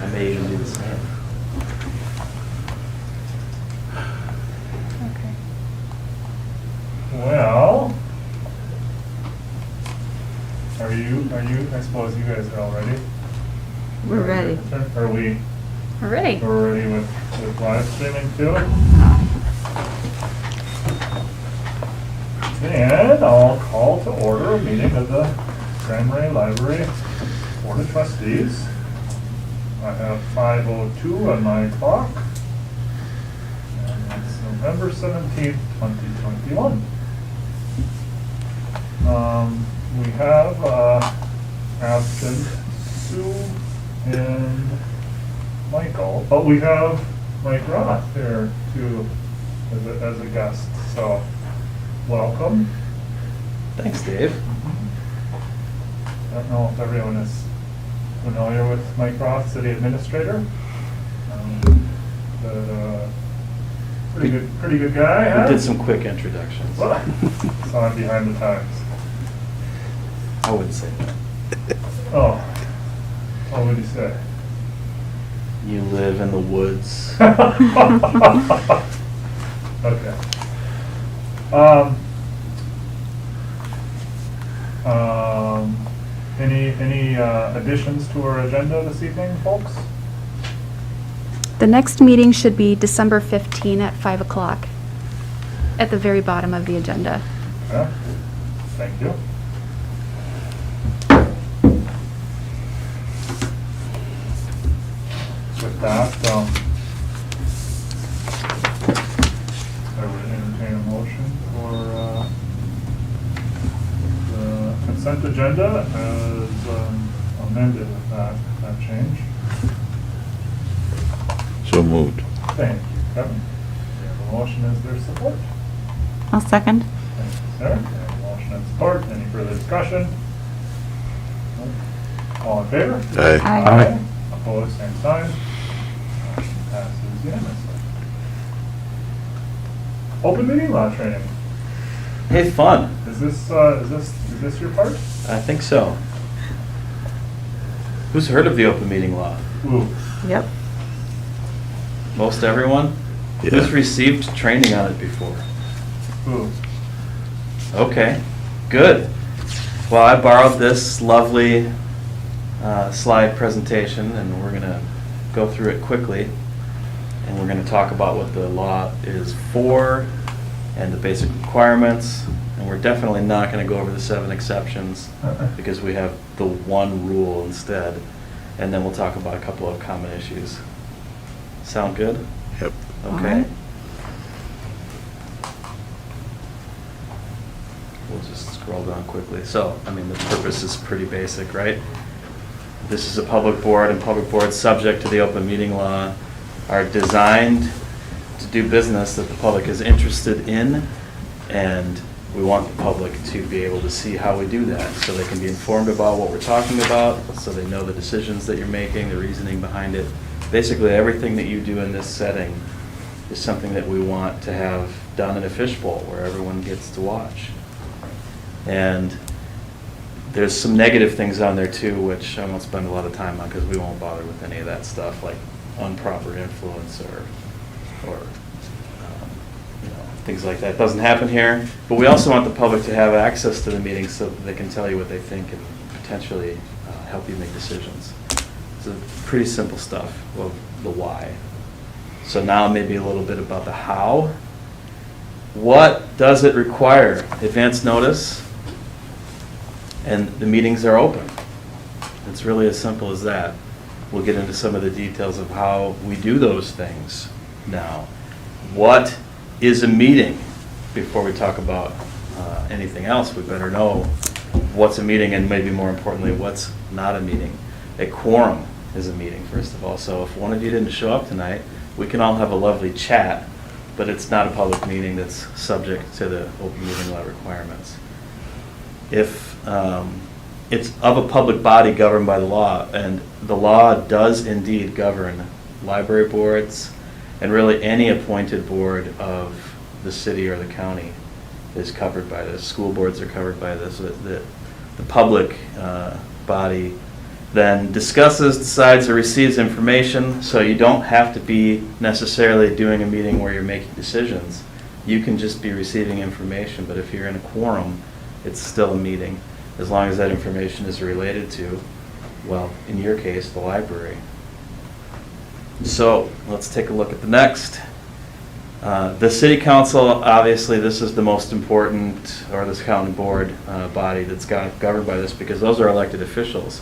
I may even do the same. Okay. Well, are you, I suppose you guys are all ready? We're ready. Are we, We're ready. we're ready with live streaming too? And I'll call to order a meeting of the Grand Marais Library Board of Trustees. I have 5:02 on my clock. And it's November 17th, 2021. We have absent Sue and Michael, but we have Mike Roth here too as a guest, so welcome. Thanks, Dave. I don't know if everyone is familiar with Mike Roth, City Administrator. But pretty good guy, huh? We did some quick introductions. Well, so I'm behind the times. I wouldn't say that. Oh, what would you say? You live in the woods. Okay. Any additions to our agenda this evening, folks? The next meeting should be December 15 at 5 o'clock, at the very bottom of the agenda. Yeah, thank you. With that, I would entertain a motion for the consent agenda as amended with that change. So moved. Thank you, Kevin. We have a motion. Is there support? I'll second. Thank you, Sarah. We have a motion and support. Any further discussion? All in favor? Aye. Aye. Opposed, same sign. Motion passes unanimously. Open meeting law training. Hey, fun. Is this your part? I think so. Who's heard of the open meeting law? Ooh. Yep. Most everyone? Yeah. Who's received training on it before? Ooh. Okay, good. Well, I borrowed this lovely slide presentation, and we're going to go through it quickly. And we're going to talk about what the law is for and the basic requirements. And we're definitely not going to go over the 7 exceptions because we have the one rule instead. And then we'll talk about a couple of common issues. Sound good? Yep. All Okay. right. We'll just scroll down quickly. So, I mean, the purpose is pretty basic, right? This is a public board, and public boards subject to the open meeting law are designed to do business that the public is interested in, and we want the public to be able to see how we do that, so they can be informed about what we're talking about, so they know the decisions that you're making, the reasoning behind it. Basically, everything that you do in this setting is something that we want to have done in a fishbowl where everyone gets to watch. And there's some negative things on there too, which I won't spend a lot of time on because we won't bother with any of that stuff, like improper influence or things like that. It doesn't happen here. But we also want the public to have access to the meetings so that they can tell you what they think and potentially help you make decisions. It's pretty simple stuff of the why. So now maybe a little bit about the how. What does it require? Advance notice, and the meetings are open. It's really as simple as that. We'll get into some of the details of how we do those things now. What is a meeting? Before we talk about anything else, we better know what's a meeting, and maybe more importantly, what's not a meeting. A quorum is a meeting, first of all. So if one of you didn't show up tonight, we can all have a lovely chat, but it's not a public meeting that's subject to the open meeting law requirements. If it's of a public body governed by the law, and the law does indeed govern library boards, and really any appointed board of the city or the county is covered by this. School boards are covered by this. The public body then discusses, decides, or receives information, so you don't have to be necessarily doing a meeting where you're making decisions. You can just be receiving information, but if you're in a quorum, it's still a meeting, as long as that information is related to, well, in your case, the library. So, let's take a look at the next. The city council, obviously, this is the most important, or this county board body that's governed by this, because those are elected officials.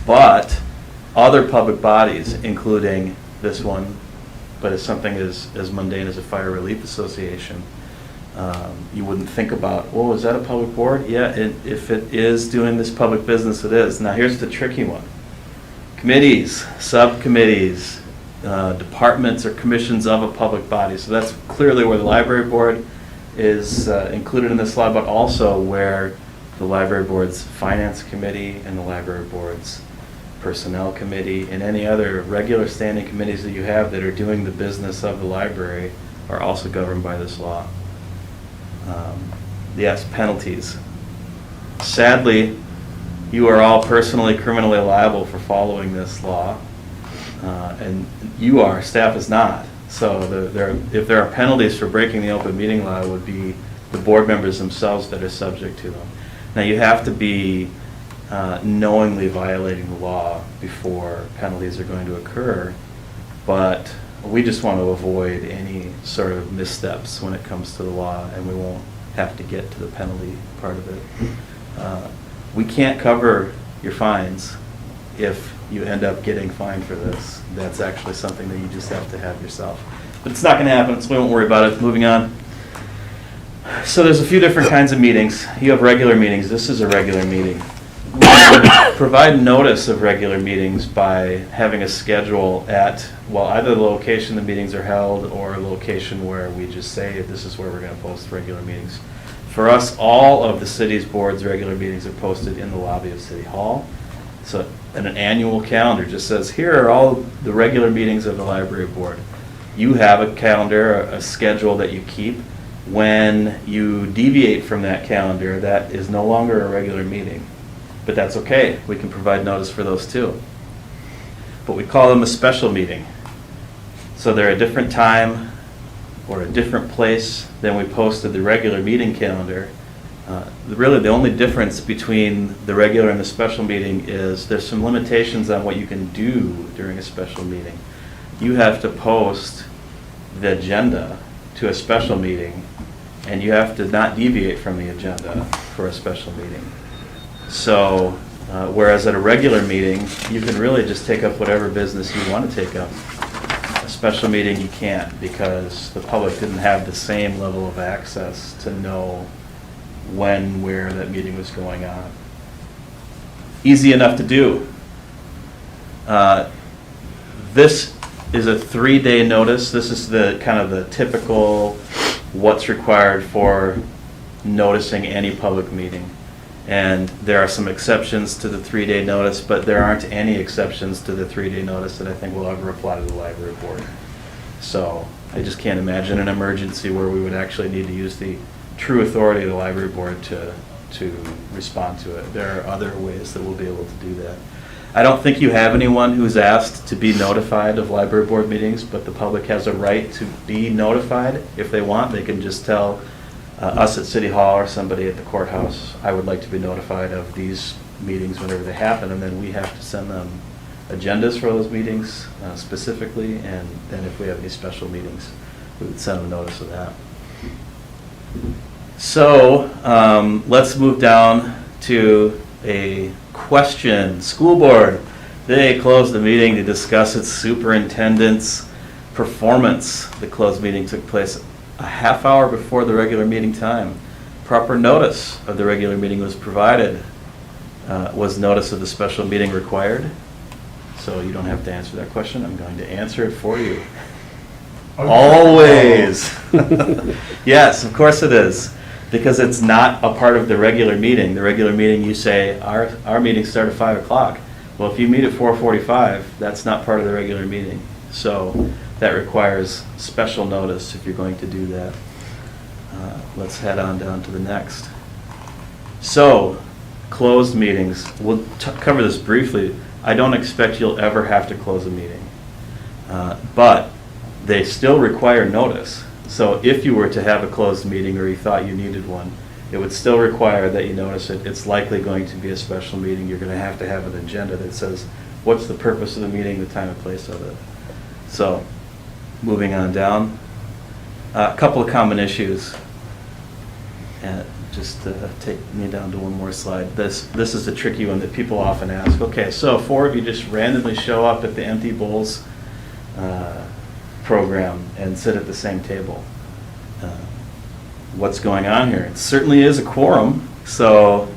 But other public bodies, including this one, but it's something as mundane as a fire relief association, you wouldn't think about, oh, is that a public board? Yeah, if it is doing this public business, it is. Now here's the tricky one. Committees, subcommittees, departments or commissions of a public body. So that's clearly where the library board is included in this law, but also where the library board's finance committee and the library board's personnel committee and any other regular standing committees that you have that are doing the business of the library are also governed by this law. Yes, penalties. Sadly, you are all personally criminally liable for following this law. And you are, staff is not. So if there are penalties for breaking the open meeting law, it would be the board members themselves that are subject to them. Now, you have to be knowingly violating the law before penalties are going to occur, but we just want to avoid any sort of missteps when it comes to the law, and we won't have to get to the penalty part of it. We can't cover your fines if you end up getting fined for this. That's actually something that you just have to have yourself. But it's not going to happen, so we won't worry about it. Moving on. So there's a few different kinds of meetings. You have regular meetings. This is a regular meeting. We provide notice of regular meetings by having a schedule at, well, either the location the meetings are held or a location where we just say this is where we're going to post regular meetings. For us, all of the city's board's regular meetings are posted in the lobby of City Hall. So an annual calendar just says, here are all the regular meetings of the library board. You have a calendar, a schedule that you keep. When you deviate from that calendar, that is no longer a regular meeting. But that's okay. We can provide notice for those too. But we call them a special meeting. So they're a different time or a different place than we posted the regular meeting calendar. Really, the only difference between the regular and the special meeting is there's some limitations on what you can do during a special meeting. You have to post the agenda to a special meeting, and you have to not deviate from the agenda for a special meeting. So, whereas at a regular meeting, you can really just take up whatever business you want to take up. A special meeting, you can't, because the public didn't have the same level of access to know when, where that meeting was going on. Easy enough to do. This is a 3-day notice. This is the kind of the typical what's required for noticing any public meeting. And there are some exceptions to the 3-day notice, but there aren't any exceptions to the 3-day notice that I think will ever apply to the library board. So I just can't imagine an emergency where we would actually need to use the true authority of the library board to respond to it. There are other ways that we'll be able to do that. I don't think you have anyone who's asked to be notified of library board meetings, but the public has a right to be notified. If they want, they can just tell us at City Hall or somebody at the courthouse, I would like to be notified of these meetings whenever they happen, and then we have to send them agendas for those meetings specifically, and then if we have any special meetings, we would send them a notice of that. So let's move down to a question. School board, they closed the meeting to discuss its superintendent's performance. The closed meeting took place a half hour before the regular meeting time. Proper notice of the regular meeting was provided. Was notice of the special meeting required? So you don't have to answer that question. I'm going to answer it for you. Okay. Always. Yes, of course it is. Because it's not a part of the regular meeting. The regular meeting, you say, our meetings start at 5 o'clock. Well, if you meet at 4:45, that's not part of the regular meeting. So that requires special notice if you're going to do that. Let's head on down to the next. So, closed meetings. We'll cover this briefly. I don't expect you'll ever have to close a meeting. But they still require notice. So if you were to have a closed meeting or you thought you needed one, it would still require that you notice it. It's likely going to be a special meeting. You're going to have an agenda that says, what's the purpose of the meeting, the time and place of it. So, moving on down. A couple of common issues. And just take me down to one more slide. This is a tricky one that people often ask. Okay, so 4 of you just randomly show up at the Empty Bowls program and sit at the same table. What's going on here? It certainly is a quorum, so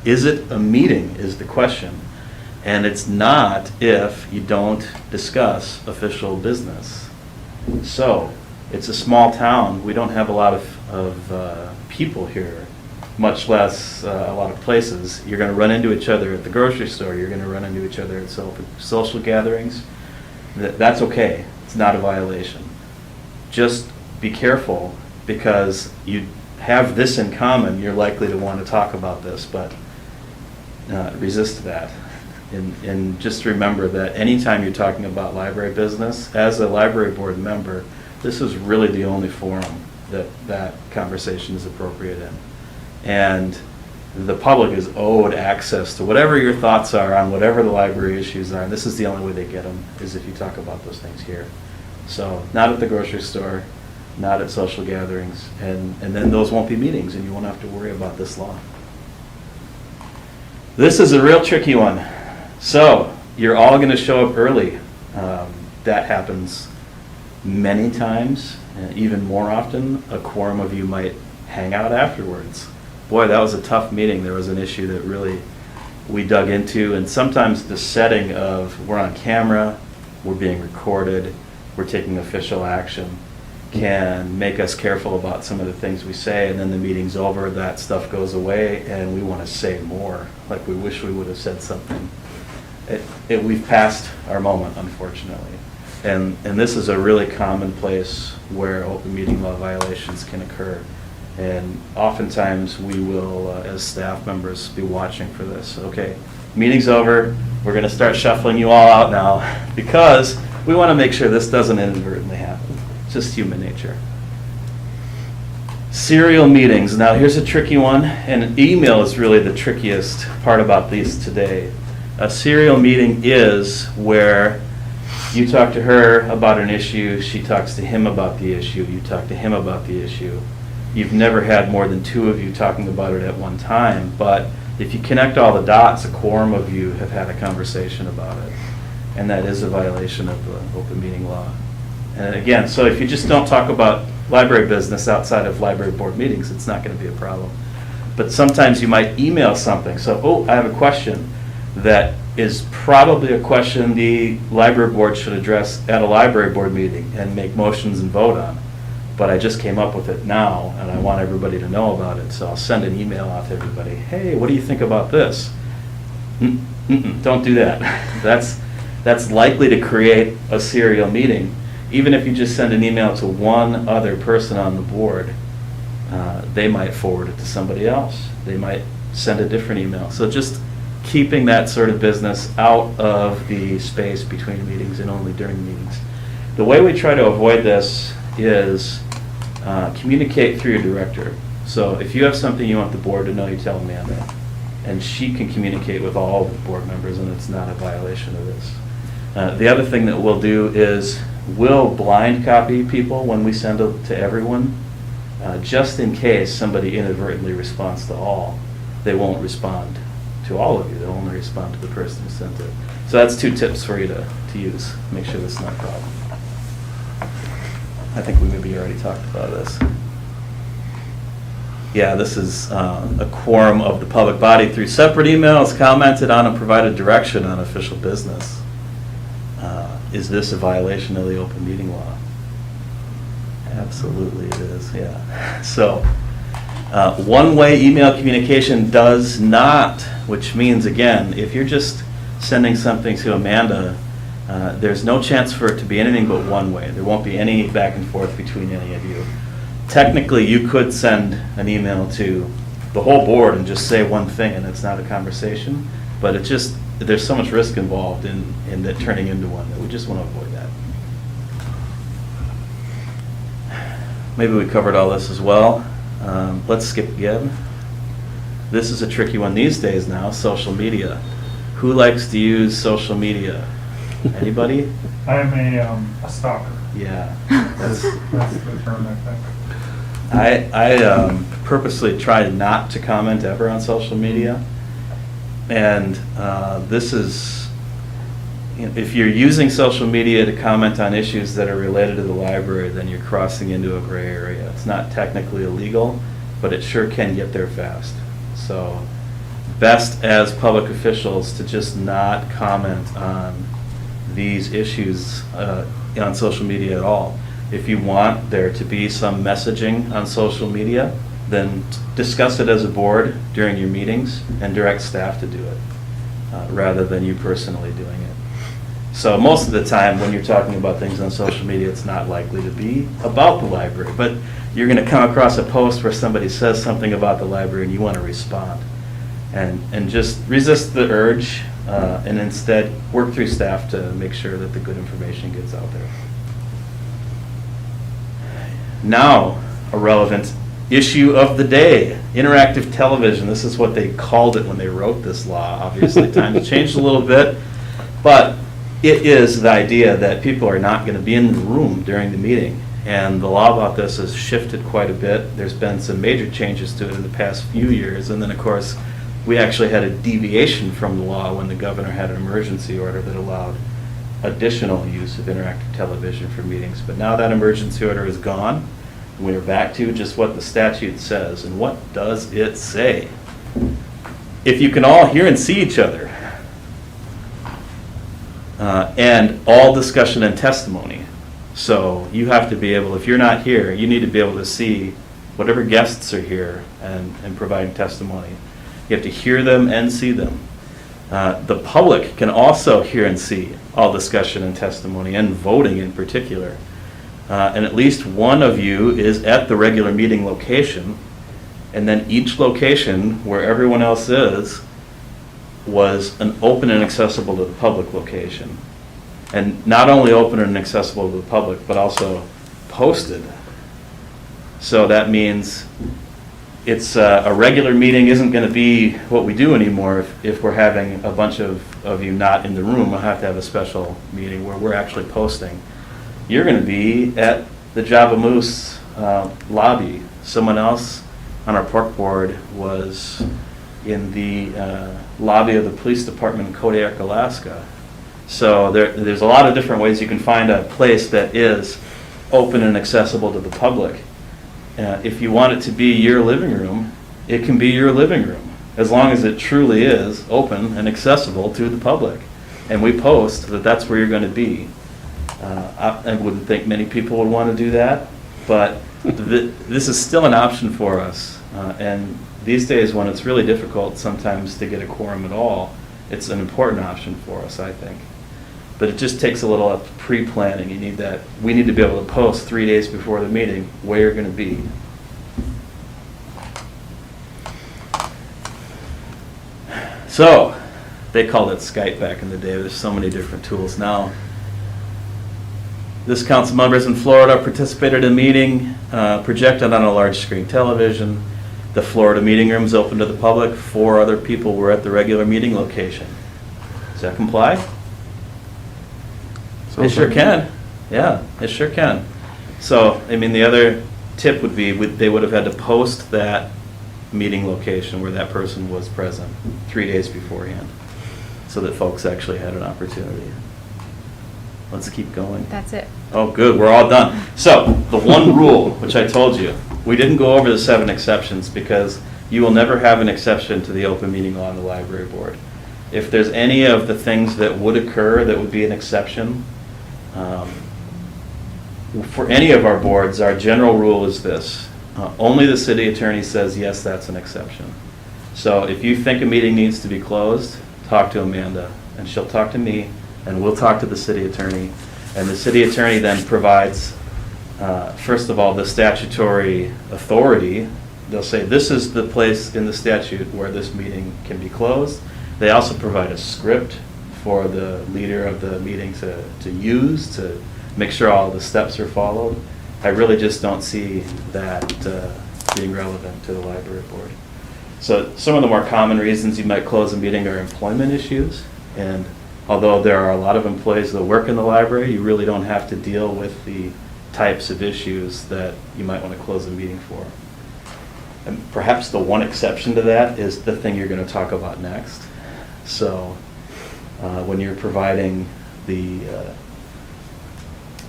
is it a meeting is the question. And it's not if you don't discuss official business. So, it's a small town. We don't have a lot of people here, much less a lot of places. You're going to run into each other at the grocery store. You're going to run into each other at social gatherings. That's okay. It's not a violation. Just be careful, because you have this in common. You're likely to want to talk about this, but resist that. And just remember that anytime you're talking about library business, as a library board member, this is really the only forum that conversation is appropriate in. And the public is owed access to whatever your thoughts are on whatever the library issues are. And this is the only way they get them, is if you talk about those things here. So not at the grocery store, not at social gatherings, and then those won't be meetings, and you won't have to worry about this law. This is a real tricky one. So you're all going to show up early. That happens many times, even more often. A quorum of you might hang out afterwards. Boy, that was a tough meeting. There was an issue that really we dug into, and sometimes the setting of we're on camera, we're being recorded, we're taking official action can make us careful about some of the things we say, and then the meeting's over, that stuff goes away, and we want to say more, like we wish we would have said something. We've passed our moment, unfortunately. And this is a really common place where open meeting law violations can occur. And oftentimes we will, as staff members, be watching for this. Okay, meeting's over, we're going to start shuffling you all out now, because we want to make sure this doesn't inadvertently happen. It's just human nature. Serial meetings. Now here's a tricky one, and email is really the trickiest part about these today. A serial meeting is where you talk to her about an issue, she talks to him about the issue, you talk to him about the issue. You've never had more than 2 of you talking about it at one time, but if you connect all the dots, a quorum of you have had a conversation about it. And that is a violation of the open meeting law. And again, so if you just don't talk about library business outside of library board meetings, it's not going to be a problem. But sometimes you might email something. So, I have a question that is probably a question the library board should address at a library board meeting and make motions and vote on. But I just came up with it now, and I want everybody to know about it. So I'll send an email out to everybody. Hey, what do you think about this? Don't do that. That's likely to create a serial meeting. Even if you just send an email to one other person on the board, they might forward it to somebody else. They might send a different email. So just keeping that sort of business out of the space between meetings and only during meetings. The way we try to avoid this is communicate through your director. So if you have something you want the board to know, you tell Amanda, and she can communicate with all the board members, and it's not a violation of this. The other thing that we'll do is we'll blind copy people when we send it to everyone, just in case somebody inadvertently responds to all. They won't respond to all of you. They'll only respond to the person who sent it. So that's 2 tips for you to use. Make sure that's not a problem. I think we maybe already talked about this. Yeah, this is a quorum of the public body through separate emails, commented on and provided direction on official business. Is this a violation of the open meeting law? Absolutely it is, yeah. So, one-way email communication does not, which means, again, if you're just sending something to Amanda, there's no chance for it to be anything but one way. There won't be any back and forth between any of you. Technically, you could send an email to the whole board and just say one thing, and it's not a conversation, but it just there's so much risk involved in that turning into one that we just want to avoid that. Maybe we covered all this as well. Let's skip again. This is a tricky one these days now, social media. Who likes to use social media? Anybody? I'm a stalker. Yeah. That's the term, I think. I purposely try not to comment ever on social media. And this is, if you're using social media to comment on issues that are related to the library, then you're crossing into a gray area. It's not technically illegal, but it sure can get there fast. So best as public officials to just not comment on these issues on social media at all. If you want there to be some messaging on social media, then discuss it as a board during your meetings and direct staff to do it, rather than you personally doing it. So most of the time when you're talking about things on social media, it's not likely to be about the library, but you're going to come across a post where somebody says something about the library and you want to respond. And just resist the urge, and instead work through staff to make sure that the good information gets out there. Now, a relevant issue of the day, interactive television. This is what they called it when they wrote this law. Obviously, times changed a little bit, but it is the idea that people are not going to be in the room during the meeting. And the law about this has shifted quite a bit. There's been some major changes to it in the past few years, and then of course, we actually had a deviation from the law when the governor had an emergency order that allowed additional use of interactive television for meetings. But now that emergency order is gone, we're back to just what the statute says. And what does it say? If you can all hear and see each other, and all discussion and testimony. So you have to be able, if you're not here, you need to be able to see whatever guests are here and providing testimony. You have to hear them and see them. The public can also hear and see all discussion and testimony, and voting in particular. And at least one of you is at the regular meeting location, and then each location where everyone else is was an open and accessible to the public location. And not only open and accessible to the public, but also posted. So that means it's a regular meeting isn't going to be what we do anymore if we're having a bunch of you not in the room. We'll have to have a special meeting where we're actually posting. You're going to be at the Java Moose lobby. Someone else on our park board was in the lobby of the police department in Kodiak, Alaska. So there's a lot of different ways you can find a place that is open and accessible to the public. If you want it to be your living room, it can be your living room, as long as it truly is open and accessible to the public. And we post that that's where you're going to be. I wouldn't think many people would want to do that, but this is still an option for us. And these days, when it's really difficult sometimes to get a quorum at all, it's an important option for us, I think. But it just takes a little pre-planning. We need to be able to post 3 days before the meeting where you're going to be. So, they called it Skype back in the day. There's so many different tools now. This council members in Florida participated in a meeting projected on a large screen television. The Florida meeting room is open to the public. 4 other people were at the regular meeting location. Does that comply? It sure can. Yeah, it sure can. So, I mean, the other tip would be they would have had to post that meeting location where that person was present 3 days beforehand, so that folks actually had an opportunity. Let's keep going. That's it. Oh, good, we're all done. So, the one rule, which I told you, we didn't go over the 7 exceptions because you will never have an exception to the open meeting law on the library board. If there's any of the things that would occur that would be an exception, for any of our boards, our general rule is this. Only the city attorney says, yes, that's an exception. So if you think a meeting needs to be closed, talk to Amanda, and she'll talk to me, and we'll talk to the city attorney. And the city attorney then provides, first of all, the statutory authority. They'll say, this is the place in the statute where this meeting can be closed. They also provide a script for the leader of the meeting to use to make sure all the steps are followed. I really just don't see that being relevant to the library board. So some of the more common reasons you might close a meeting are employment issues. And although there are a lot of employees that work in the library, you really don't have to deal with the types of issues that you might want to close a meeting for. And perhaps the one exception to that is the thing you're going to talk about next. So when you're providing the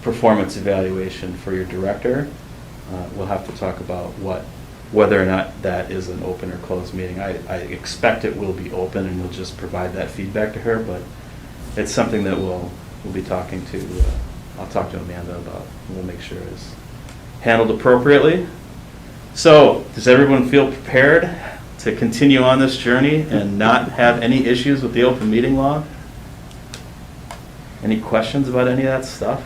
performance evaluation for your director, we'll have to talk about whether or not that is an open or closed meeting. I expect it will be open and we'll just provide that feedback to her, but it's something that we'll be talking to, I'll talk to Amanda about, and we'll make sure it's handled appropriately. So, does everyone feel prepared to continue on this journey and not have any issues with the open meeting law? Any questions about any of that stuff?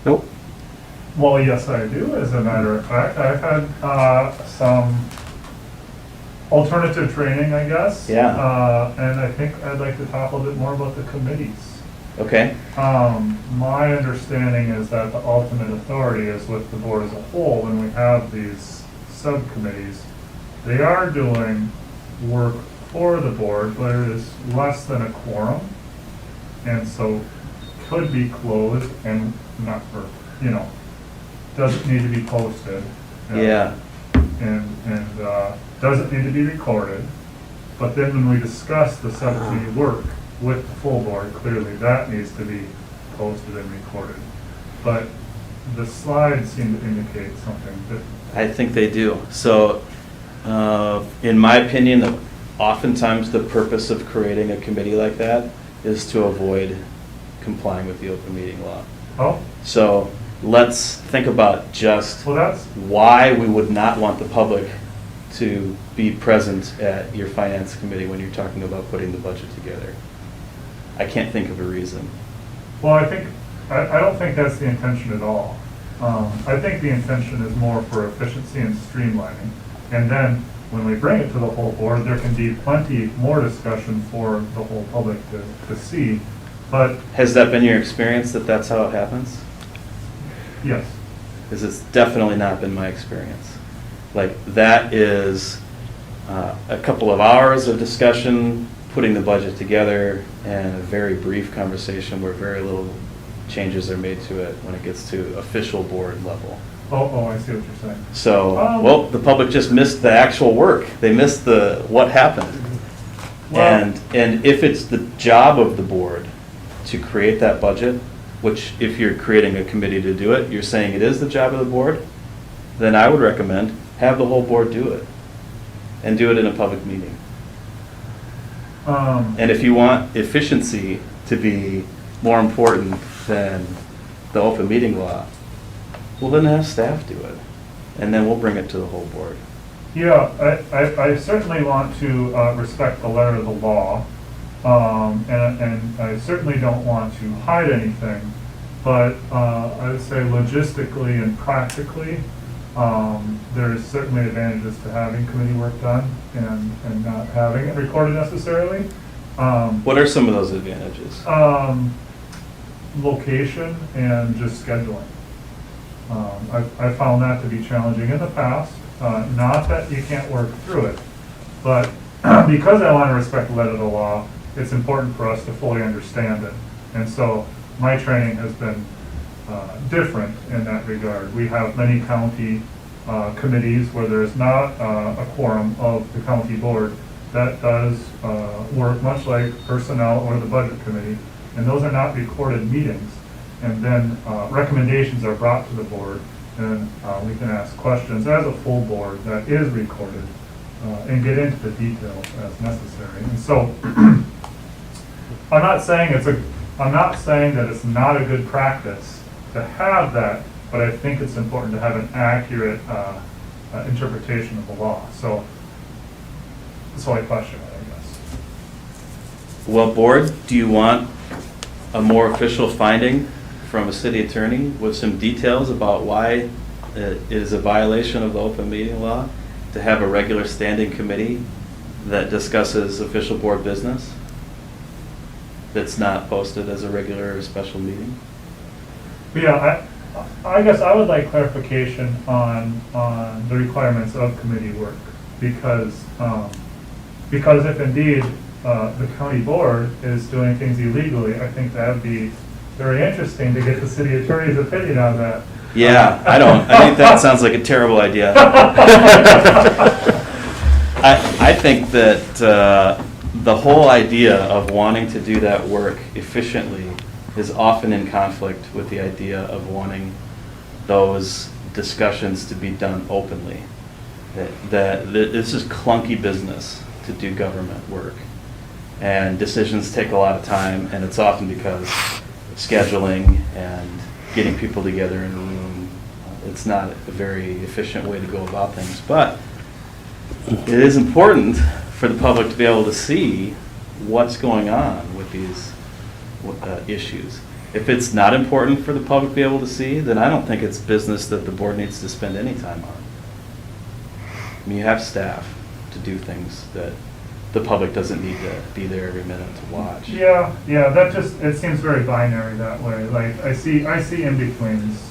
Nope. Well, yes, I do, as a matter of fact. I've had some alternative training, I guess. Yeah. And I think I'd like to talk a little bit more about the committees. Okay. My understanding is that the ultimate authority is with the board as a whole. When we have these subcommittees, they are doing work for the board, but it is less than a quorum. And so could be closed and not, or, doesn't need to be posted. Yeah. And doesn't need to be recorded. But then when we discuss the subcommittee work with the full board, clearly that needs to be posted and recorded. But the slides seem to indicate something different. I think they do. So, in my opinion, oftentimes the purpose of creating a committee like that is to avoid complying with the open meeting law. Oh, So let's think about just well, that's, why we would not want the public to be present at your finance committee when you're talking about putting the budget together. I can't think of a reason. well, I don't think that's the intention at all. I think the intention is more for efficiency and streamlining. And then when we bring it to the whole board, there can be plenty more discussion for the whole public to see. But Has that been your experience that that's how it happens? yes, Because it's definitely not been my experience. Like, that is a couple of hours of discussion, putting the budget together, and a very brief conversation where very little changes are made to it when it gets to official board level. oh, I see what you're saying. So, Well, the public just missed the actual work. They missed what happened. Well- And if it's the job of the board to create that budget, which if you're creating a committee to do it, you're saying it is the job of the board, then I would recommend have the whole board do it. And do it in a public meeting. And if you want efficiency to be more important than the open meeting law, well, then have staff do it. And then we'll bring it to the whole board. Yeah, I certainly want to respect the letter of the law, and I certainly don't want to hide anything, but I would say logistically and practically, there's certainly advantages to having committee work done and not having it recorded necessarily. What are some of those advantages? Location and just scheduling. I found that to be challenging in the past. Not that you can't work through it, but because I want to respect the letter of the law, it's important for us to fully understand it. And so my training has been different in that regard. We have many county committees where there's not a quorum of the county board that does work much like personnel or the budget committee, and those are not recorded meetings. And then recommendations are brought to the board, and we can ask questions as a full board that is recorded and get into the details as necessary. And so I'm not saying that it's not a good practice to have that, but I think it's important to have an accurate interpretation of the law. So I question it, I guess. Well, board, do you want a more official finding from a city attorney with some details about why it is a violation of the open meeting law to have a regular standing committee that discusses official board business that's not posted as a regular or special meeting? Yeah, I guess I would like clarification on the requirements of committee work, because if indeed the county board is doing things illegally, I think that'd be very interesting to get the city attorney's opinion on that. Yeah, I think that sounds like a terrible idea. I think that the whole idea of wanting to do that work efficiently is often in conflict with the idea of wanting those discussions to be done openly. That this is clunky business to do government work. And decisions take a lot of time, and it's often because scheduling and getting people together in a room, it's not a very efficient way to go about things. But it is important for the public to be able to see what's going on with these issues. If it's not important for the public to be able to see, then I don't think it's business that the board needs to spend any time on. I mean, you have staff to do things that the public doesn't need to be there every minute to watch. Yeah, that just, it seems very binary that way. Like, I see in-betweens,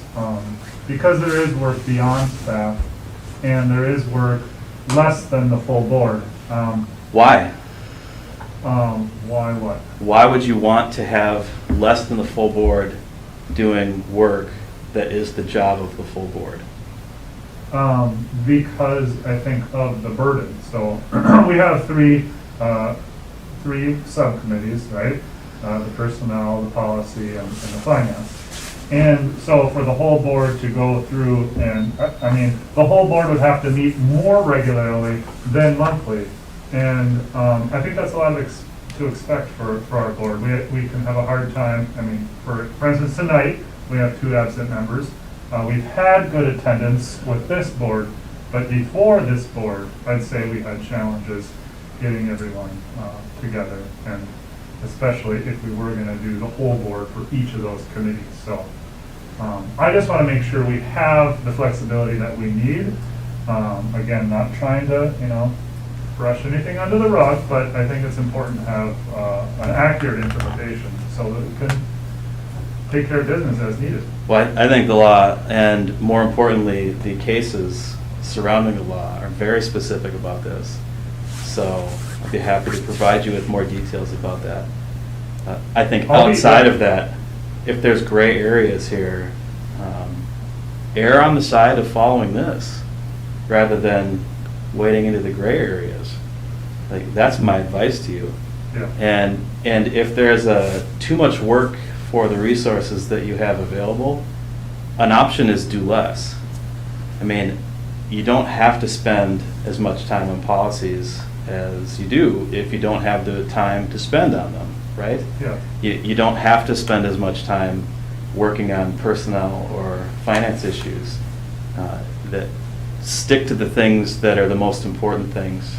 because there is work beyond staff, and there is work less than the full board. Why? Why what? Why would you want to have less than the full board doing work that is the job of the full board? Because I think of the burden. So we have three subcommittees, right? The personnel, the policy, and the finance. And so for the whole board to go through, and I mean, the whole board would have to meet more regularly than monthly. And I think that's a lot to expect for our board. We can have a hard time. I mean, for instance, tonight we have 2 absent members. We've had good attendance with this board, but before this board, I'd say we had challenges getting everyone together, and especially if we were going to do the whole board for each of those committees. So I just want to make sure we have the flexibility that we need. Again, not trying to, brush anything under the rug, but I think it's important to have an accurate interpretation so that we can take care of business as needed. Well, I think the law, and more importantly, the cases surrounding the law are very specific about this. So I'd be happy to provide you with more details about that. I think outside of that, if there's gray areas here, err on the side of following this rather than wading into the gray areas. Like, that's my advice to you. Yeah. And if there's too much work for the resources that you have available, an option is do less. I mean, you don't have to spend as much time on policies as you do if you don't have the time to spend on them, right? Yeah. You don't have to spend as much time working on personnel or finance issues. That stick to the things that are the most important things.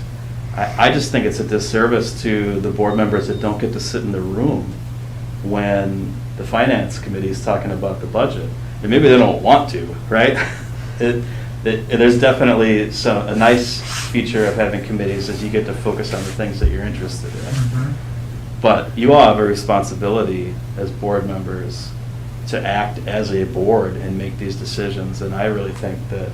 I just think it's a disservice to the board members that don't get to sit in the room when the finance committee is talking about the budget. And maybe they don't want to, right? There's definitely a nice feature of having committees is you get to focus on the things that you're interested in. Mm-hmm. But you all have a responsibility as board members to act as a board and make these decisions. And I really think that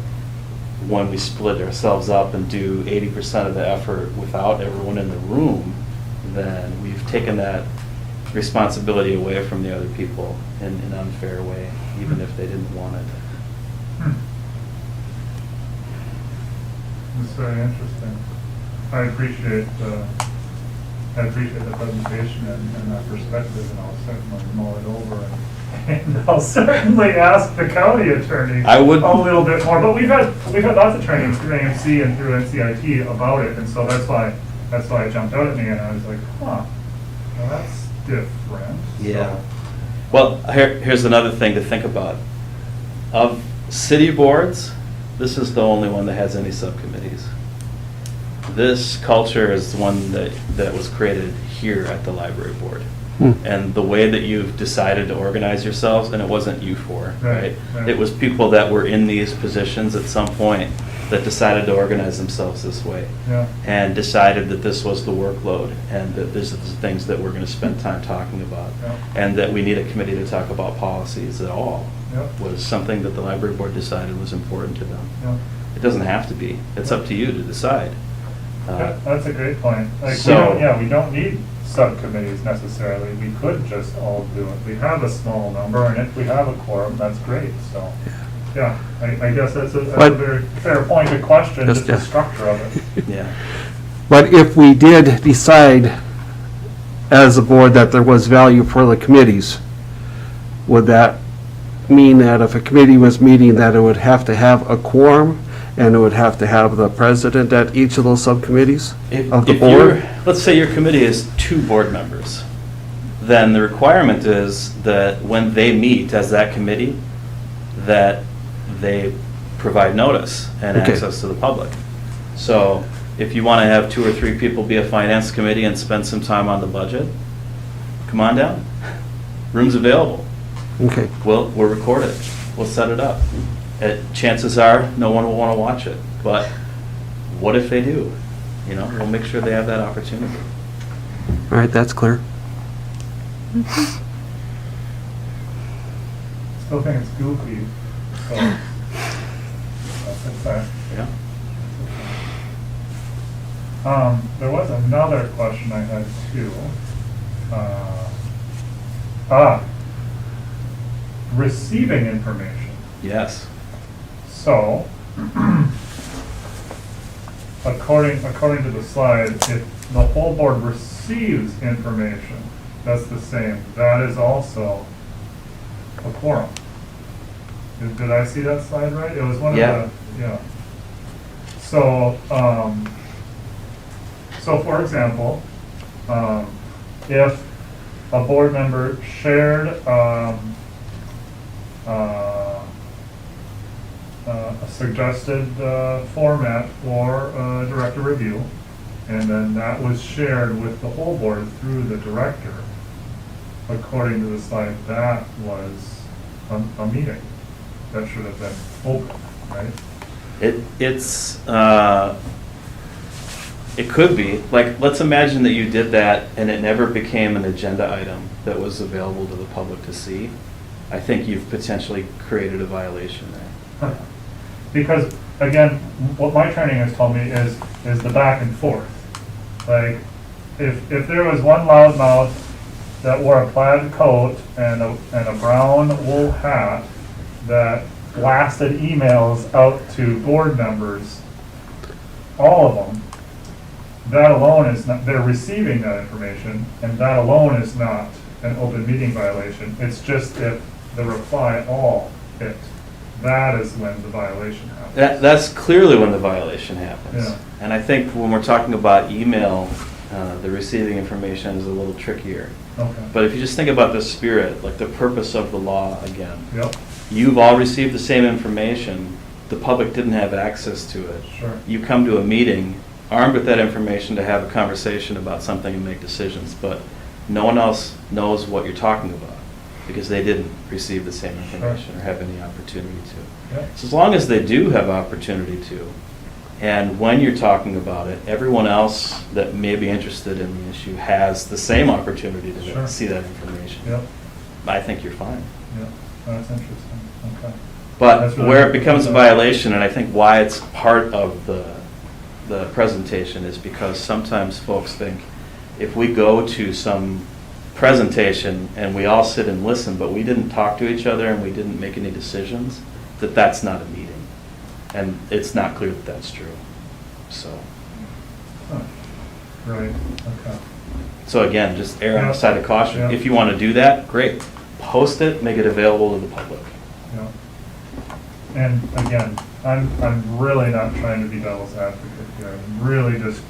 when we split ourselves up and do 80% of the effort without everyone in the room, then we've taken that responsibility away from the other people in an unfair way, even if they didn't want it. It's very interesting. I appreciate the presentation and that perspective, and I'll certainly mull it over, and I'll certainly ask the county attorney I would- a little bit more. But we've had lots of training through AMC and through NCIT about it, and so that's why it jumped out at me, and I was like, well, that's different. Yeah. Well, here's another thing to think about. Of city boards, this is the only one that has any subcommittees. This culture is the one that was created here at the library board. And the way that you've decided to organize yourselves, and it wasn't you four, right? Right. It was people that were in these positions at some point that decided to organize themselves this way. Yeah. And decided that this was the workload, and that this is the things that we're going to spend time talking about. Yeah. And that we need a committee to talk about policies at all, Yep. was something that the library board decided was important to them. Yeah. It doesn't have to be. It's up to you to decide. Yeah, that's a great point. Like, So- we don't need subcommittees necessarily. We could just all do it. We have a small number, and if we have a quorum, that's great, so. Yeah, I guess that's a But- very fair point to question, Just, just the yeah. structure of it. Yeah. But if we did decide as a board that there was value for the committees, would that mean that if a committee was meeting, that it would have to have a quorum, and it would have to have the president at each of those subcommittees of the If board? let's say your committee is 2 board members, then the requirement is that when they meet as that committee, that they provide notice and Okay. access to the public. So if you want to have 2 or 3 people be a finance committee and spend some time on the budget, come on down. Room's available. Okay, We'll record it. We'll set it up. Chances are, no one will want to watch it, but what if they do? You know, we'll make sure they have that opportunity. all right, that's clear. Still think it's goofy, so. That's okay. Yeah. There was another question I had too. Receiving information. Yes. So, according to the slide, if the whole board receives information, that's the same. That is also a quorum. Did I see that slide right? It was one Yeah. of the, yeah. So, for example, if a board member shared a suggested format for director review, and then that was shared with the whole board through the director, according to the slide, that was a meeting. That should have been open, right? It could be. Like, let's imagine that you did that and it never became an agenda item that was available to the public to see. I think you've potentially created a violation there. Because, again, what my training has told me is the back and forth. Like, if there was one loudmouth that wore a plaid coat and a brown wool hat that blasted emails out to board members, all of them, that alone is not, they're receiving that information, and that alone is not an open meeting violation. It's just if the reply all hit, that is when the violation happens. That's clearly when the violation happens. Yeah. And I think when we're talking about email, the receiving information is a little trickier. Okay. But if you just think about the spirit, like the purpose of the law again, Yep, you've all received the same information, the public didn't have access to it. sure. You come to a meeting armed with that information to have a conversation about something and make decisions, but no one else knows what you're talking about because they didn't receive the same information or have any opportunity to. Yep. So as long as they do have opportunity to, and when you're talking about it, everyone else that may be interested in the issue has the same opportunity to Sure. see that information. Yep, I think you're fine. yep, that's interesting, okay. But That's really where it good. becomes a violation, and I think why it's part of the presentation, is because sometimes folks think if we go to some presentation and we all sit and listen, but we didn't talk to each other and we didn't make any decisions, that that's not a meeting. And it's not clear that that's true. So, Huh. Right, okay. so again, just err on Yeah. the side of caution. Yeah. If you want to do that, great. Post it, make it available to the public. Yeah. And again, I'm really not trying to be devil's advocate here. I'm really just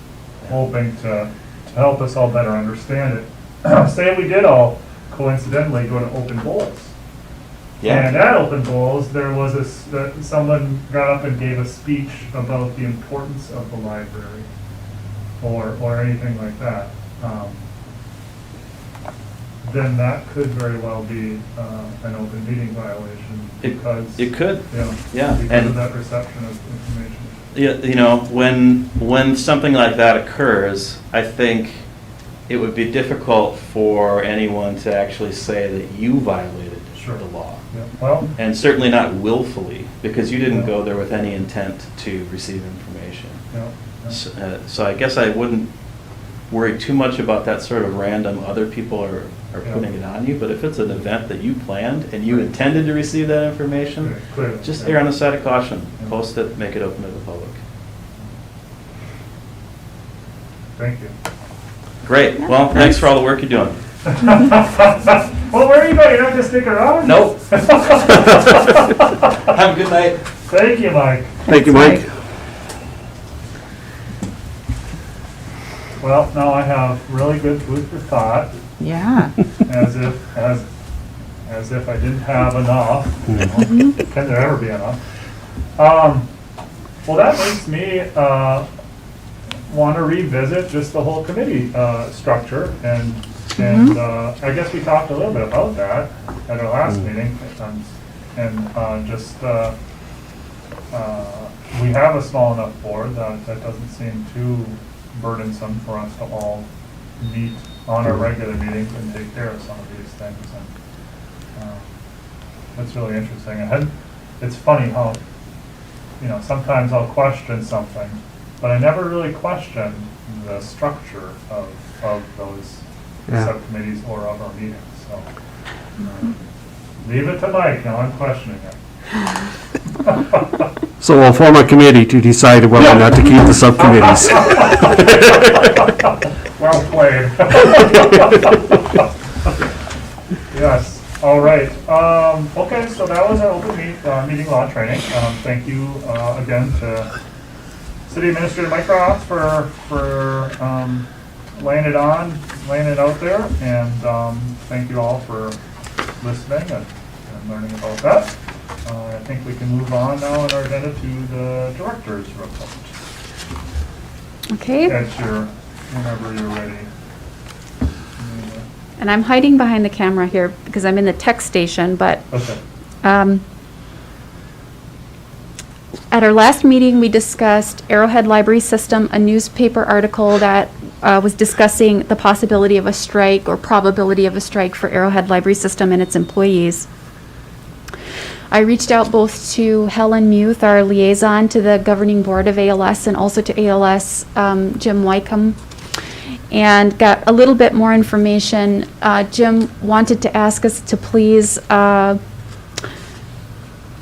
hoping to help us all better understand it. Say we did all coincidentally go to open bowls. And at open bowls, there was someone got up and gave a speech about the importance of the library or anything like that. Then that could very well be an open meeting violation because. It could. Yeah. Yeah, Because and- of that reception of information. you know, when something like that occurs, I think it would be difficult for anyone to actually say that you violated Sure. the law. Yeah, well, And certainly not willfully, because you didn't go there with any intent to receive information. yeah, yeah. So I guess I wouldn't worry too much about that sort of random, other people are Yeah. putting it on you, but if it's an event that you planned and you intended to receive that information, Okay, clearly, just yeah. err on the side of caution. Yeah. Post it, make it open to the public. Thank you. Great, well, thanks for all the work you're doing. Well, where are you going? You're not gonna stick around? Nope. Have a good night. Thank you, Mike. Thank you, Mike. Well, now I have really good food for thought, Yeah. as if I didn't have enough. You know? Can there ever be enough? Well, that makes me want to revisit just the whole committee structure, and I guess we talked a little bit about that at our last meeting, and just we have a small enough board that doesn't seem too burdensome for us to all meet on our regular meetings and take care of some of these things. And that's really interesting. And it's funny how, you know, sometimes I'll question something, but I never really question the structure of those Yeah. subcommittees or of our meetings. So leave it to Mike. Now I'm questioning it. So we'll form a committee to decide whether or not to keep the subcommittees. Well played. Yes, all right. Okay, so that was our open meeting law training. Thank you again to City Administrator Mike Ross for laying it out there. And thank you all for listening and learning about that. I think we can move on now in our agenda to the director's report. Okay, Whenever you're ready. and I'm hiding behind the camera here because I'm in the tech station, but Okay. at our last meeting, we discussed Arrowhead Library System, a newspaper article that was discussing the possibility of a strike or probability of a strike for Arrowhead Library System and its employees. I reached out both to Helen Muth, our liaison to the governing board of ALS, and also to ALS, Jim Wycombe, and got a little bit more information. Jim wanted to ask us to please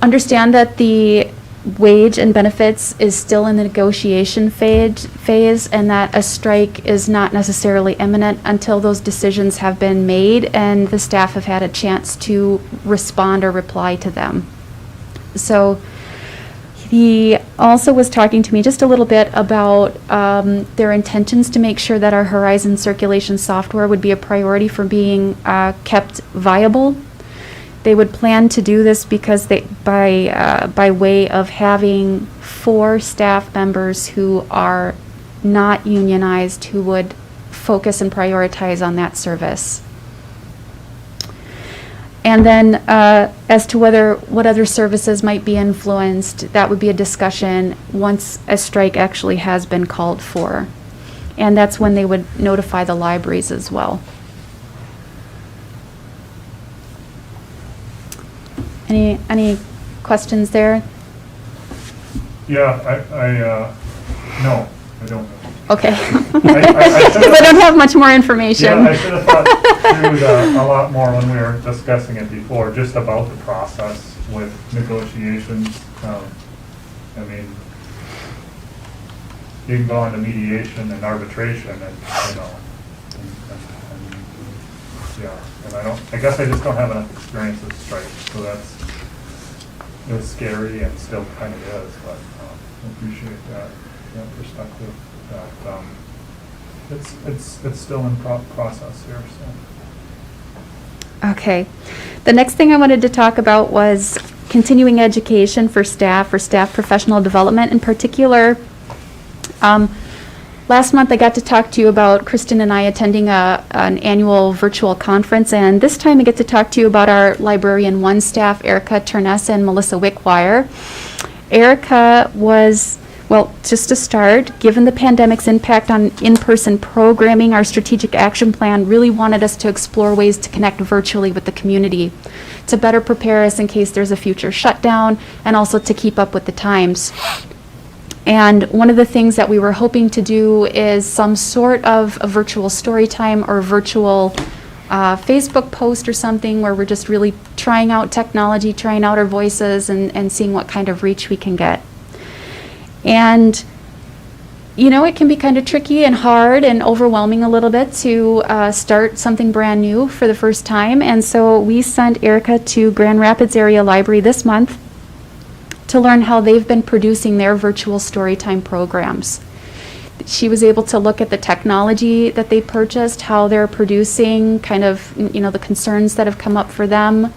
understand that the wage and benefits is still in the negotiation phase, and that a strike is not necessarily imminent until those decisions have been made and the staff have had a chance to respond or reply to them. So he also was talking to me just a little bit about their intentions to make sure that our Horizon circulation software would be a priority for being kept viable. They would plan to do this because by way of having 4 staff members who are not unionized who would focus and prioritize on that service. And then as to what other services might be influenced, that would be a discussion once a strike actually has been called for. And that's when they would notify the libraries as well. Any questions there? Yeah, no, I don't. Okay. should've- Because I don't have much more information. Yeah, I should have thought through a lot more when we were discussing it before, just about the process with negotiations. I mean, you can go into mediation and arbitration and, you know, and yeah, and I guess I just don't have enough experience with strikes, so it was scary and still kind of is, but I appreciate that perspective, that it's still in process here, so. Okay. The next thing I wanted to talk about was continuing education for staff professional development in particular. Last month I got to talk to you about Kristen and I attending an annual virtual conference, and this time I get to talk to you about our Librarian 1 staff, Erica Turness and Melissa Wickwire. Erica was Well, just to start, given the pandemic's impact on in-person programming, our strategic action plan really wanted us to explore ways to connect virtually with the community, to better prepare us in case there's a future shutdown, and also to keep up with the times. And one of the things that we were hoping to do is some sort of a virtual story time or virtual Facebook post or something where we're just really trying out technology, trying out our voices, and seeing what kind of reach we can get. And, you know, it can be kind of tricky and hard and overwhelming a little bit to start something brand new for the first time. And so we sent Erica to Grand Rapids Area Library this month to learn how they've been producing their virtual storytime programs. She was able to look at the technology that they purchased, how they're producing, kind of, you know, the concerns that have come up for them.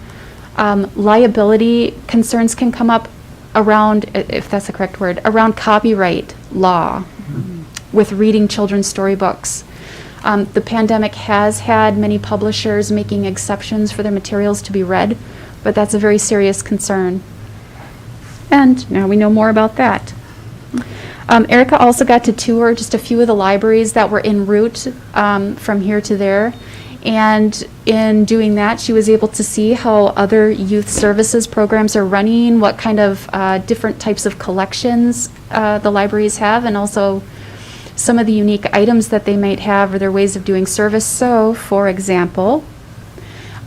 Liability concerns can come up around, if that's the correct word, around copyright law with reading children's storybooks. The pandemic has had many publishers making exceptions for their materials to be read, but that's a very serious concern. And now we know more about that. Erica also got to tour just a few of the libraries that were en route from here to there. And in doing that, she was able to see how other youth services programs are running, what kind of different types of collections the libraries have, and also some of the unique items that they might have or their ways of doing service. So, for example,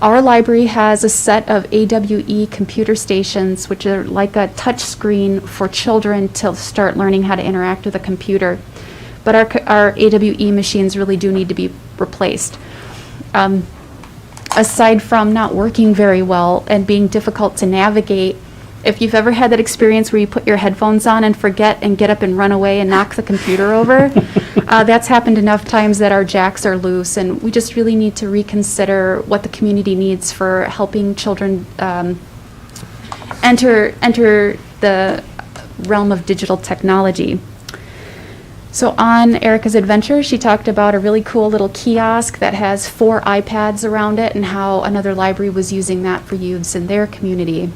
our library has a set of AWE computer stations, which are like a touch screen for children to start learning how to interact with a computer. But our AWE machines really do need to be replaced. Aside from not working very well and being difficult to navigate, if you've ever had that experience where you put your headphones on and forget and get up and run away and knock the computer over, that's happened enough times that our jacks are loose, and we just really need to reconsider what the community needs for helping children enter the realm of digital technology. So on Erica's adventure, she talked about a really cool little kiosk that has 4 iPads around it and how another library was using that for youths in their community.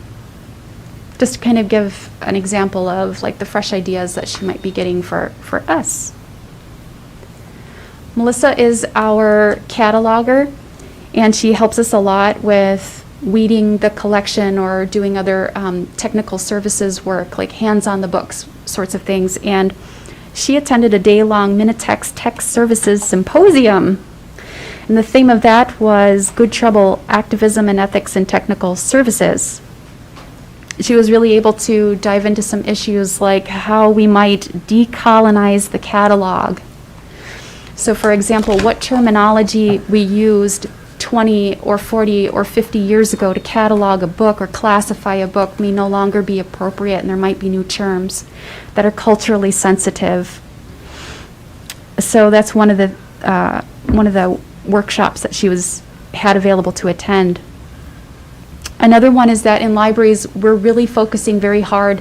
Just to kind of give an example of like the fresh ideas that she might be getting for us. Melissa is our cataloger, and she helps us a lot with weeding the collection or doing other technical services work, like hands on the books sorts of things. And she attended a day-long Minitex Tech Services Symposium. And the theme of that was Good Trouble, Activism and Ethics in Technical Services. She was really able to dive into some issues like how we might decolonize the catalog. So for example, what terminology we used 20 or 40 or 50 years ago to catalog a book or classify a book may no longer be appropriate, and there might be new terms that are culturally sensitive. So that's one of the workshops that she had available to attend. Another one is that in libraries, we're really focusing very hard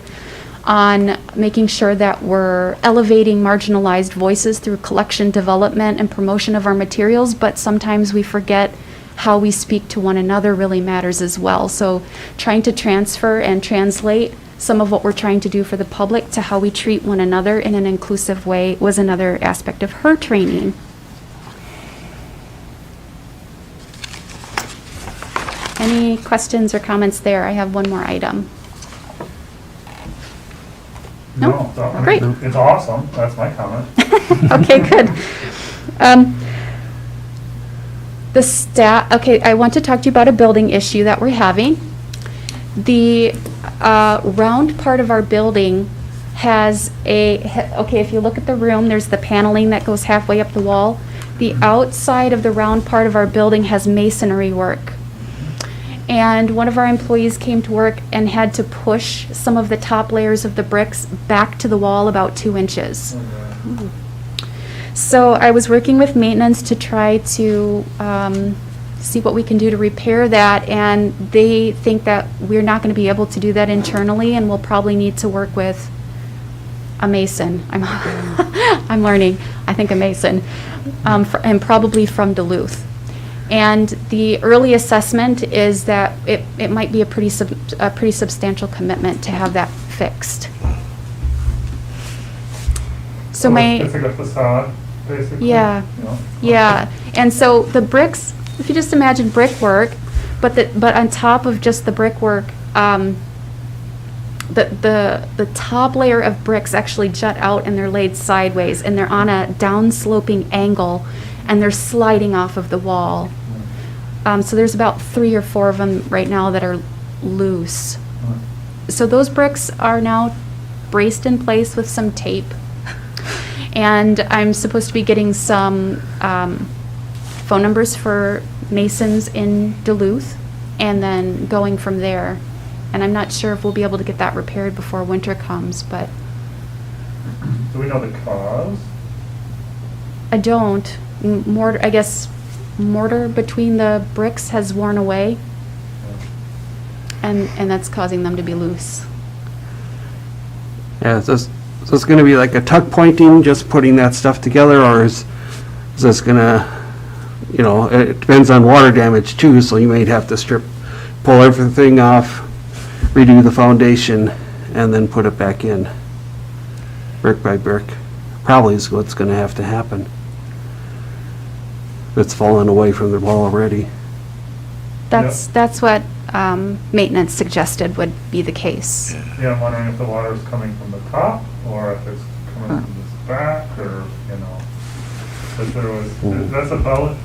on making sure that we're elevating marginalized voices through collection development and promotion of our materials, but sometimes we forget how we speak to one another really matters as well. So trying to transfer and translate some of what we're trying to do for the public to how we treat one another in an inclusive way was another aspect of her training. Any questions or comments there? I have one more item. No, Great. It's awesome. That's my comment. Okay, good. Okay, I want to talk to you about a building issue that we're having. The round part of our building has okay, if you look at the room, there's the paneling that goes halfway up the wall. The outside of the round part of our building has masonry work. And one of our employees came to work and had to push some of the top layers of the bricks back to the wall about 2 inches. So I was working with maintenance to try to see what we can do to repair that, and they think that we're not going to be able to do that internally, and we'll probably need to work with a mason. I'm learning, I think a mason, and probably from Duluth. And the early assessment is that it might be a pretty substantial commitment to have that fixed. So my. It's like a facade, basically? Yeah. You know? Yeah, and so the bricks, if you just imagine brickwork, but on top of just the brickwork, the top layer of bricks actually jut out and they're laid sideways and they're on a downsloping angle and they're sliding off of the wall. So there's about 3 or 4 of them right now that are loose. So those bricks are now braced in place with some tape. And I'm supposed to be getting some phone numbers for masons in Duluth and then going from there. And I'm not sure if we'll be able to get that repaired before winter comes, but Do we know the cause? I don't. Mortar, I guess mortar between the bricks has worn away and that's causing them to be loose. Yeah, is this gonna be like a tuck pointing, just putting that stuff together, or is this gonna, you know, it depends on water damage too, so you might have to pull everything off, redo the foundation, and then put it back in, brick by brick. Probably is what's gonna have to happen. It's fallen away from the wall already. That's what maintenance suggested would be the case. Yeah, I'm wondering if the water is coming from the top, or if it's coming from this back, or, you know. But that's about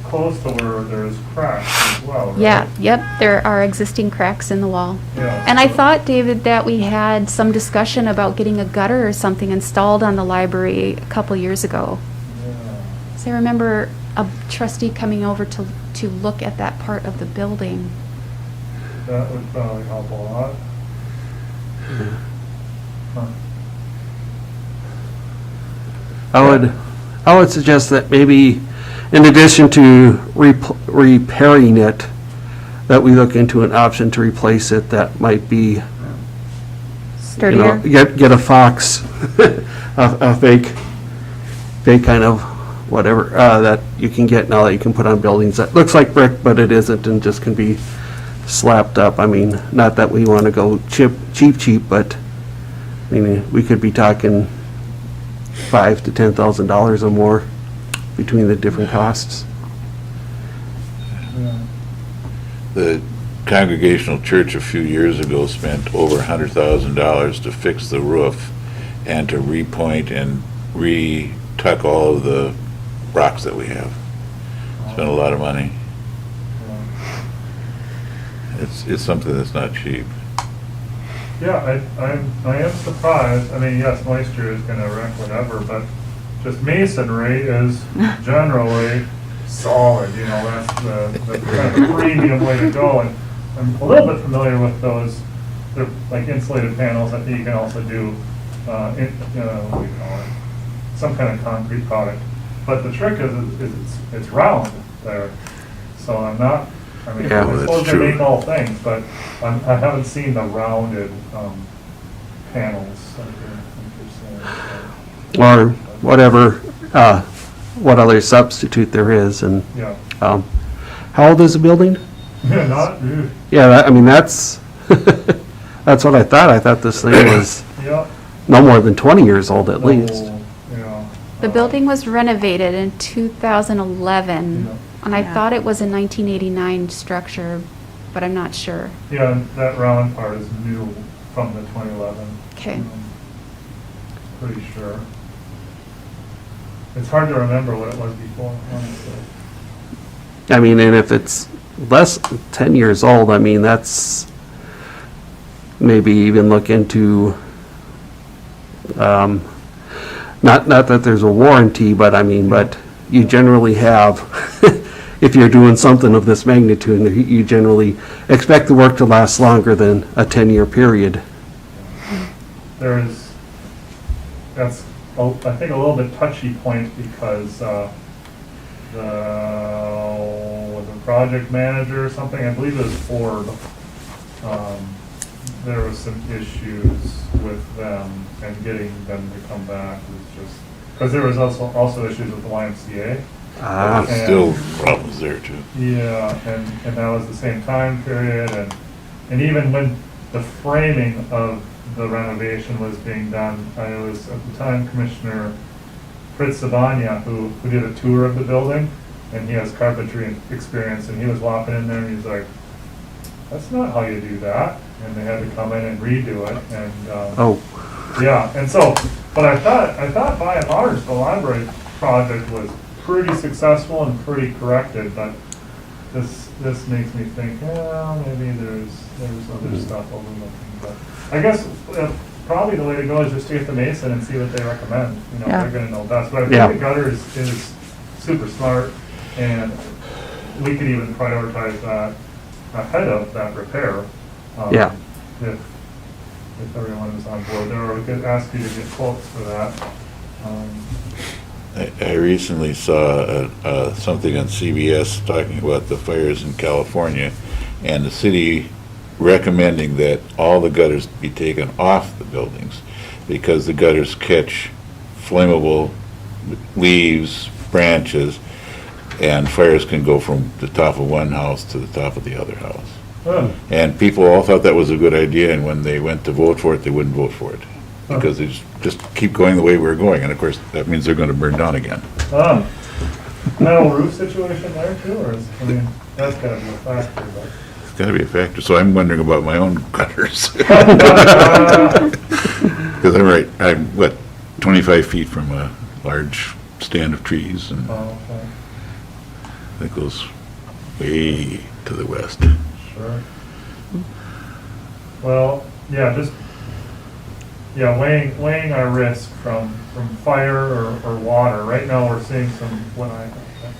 close to where there's cracks as well, right? Yeah, yep, there are existing cracks in the wall. Yeah. And I thought, David, that we had some discussion about getting a gutter or something installed on the library a couple years ago. Yeah. So I remember a trustee coming over to look at that part of the building. That would probably help a lot. Huh. I would suggest that maybe, in addition to repairing it, that we look into an option to replace it that might be, you know, Sturdier. get a Fox, a fake kind of whatever, that you can get now that you can put on buildings that looks like brick, but it isn't, and just can be slapped up. I mean, not that we want to go cheap, but, I mean, we could be talking $5,000 to $10,000 or more between the different costs. Yeah. The Congregational Church a few years ago spent over $100,000 to fix the roof and to repoint and retuck all of the rocks that we have. Spent a lot of money. Yeah. It's something that's not cheap. Yeah, I am surprised. I mean, yes, moisture is gonna wreck whatever, but just masonry is generally solid, you know, that's the kind of premium way to go. And I'm a little bit familiar with those, they're like insulated panels. I think you can also do, what do you call it? Some kind of concrete product. But the trick is it's round there. So I'm not, I mean, Yeah, I well, suppose that's they true. make all things, but I haven't seen the rounded panels like you're saying. Or whatever, what other substitute there is, and, Yeah. how old is the building? Yeah, not, Yeah, I mean, that's, that's what I thought. I thought this thing was yeah. no more than 20 years old at least. No, yeah. The building was renovated in 2011, Yeah. and I Yeah. thought it was a 1989 structure, but I'm not sure. Yeah, and that round part is new from the 2011. Okay. Pretty sure. It's hard to remember what it was before, honestly. I mean, and if it's less than 10 years old, I mean, that's maybe even look into, not that there's a warranty, but I mean, but you generally have, if you're doing something of this magnitude, you generally expect the work to last longer than a 10-year period. That's, I think, a little bit touchy point because the project manager or something, I believe it was Ford, there was some issues with them and getting them to come back was just, because there was also issues with the YMCA. Ah, And- Still problems there too. Yeah, and that was the same time period, and even when the framing of the renovation was being done. I was, at the time, Commissioner Fritz Sabania, who did a tour of the building, and he has carpentry experience, and he was walking in there and he's like, that's not how you do that. And they had to come in and redo it, and, Oh, yeah, and so, but I thought by and large, the library project was pretty successful and pretty corrected, but this makes me think, well, maybe there's other stuff overlooking, but I guess probably the way to go is just to get the mason and see what they recommend, you know, Yeah. they're gonna know best, but I Yeah. think the gutter is super smart, and we could even prioritize that ahead of that repair. Yeah. If everyone is on board there, or we could ask you to get quotes for that. I recently saw something on CBS talking about the fires in California, and the city recommending that all the gutters be taken off the buildings because the gutters catch flammable leaves, branches, and fires can go from the top of one house to the top of the other house. Oh, And people all thought that was a good idea, and when they went to vote for it, they wouldn't vote for it. Because they just keep going the way we're going, and of course, that means they're gonna burn down again. Metal roof situation there too, or is, I mean, that's gotta be a factor, but. It's gotta be a factor, so I'm wondering about my own gutters. Because I'm, 25 feet from a large stand of trees, and Oh, okay, it goes way to the west. sure. Well, yeah, weighing our risk from fire or water. Right now, we're seeing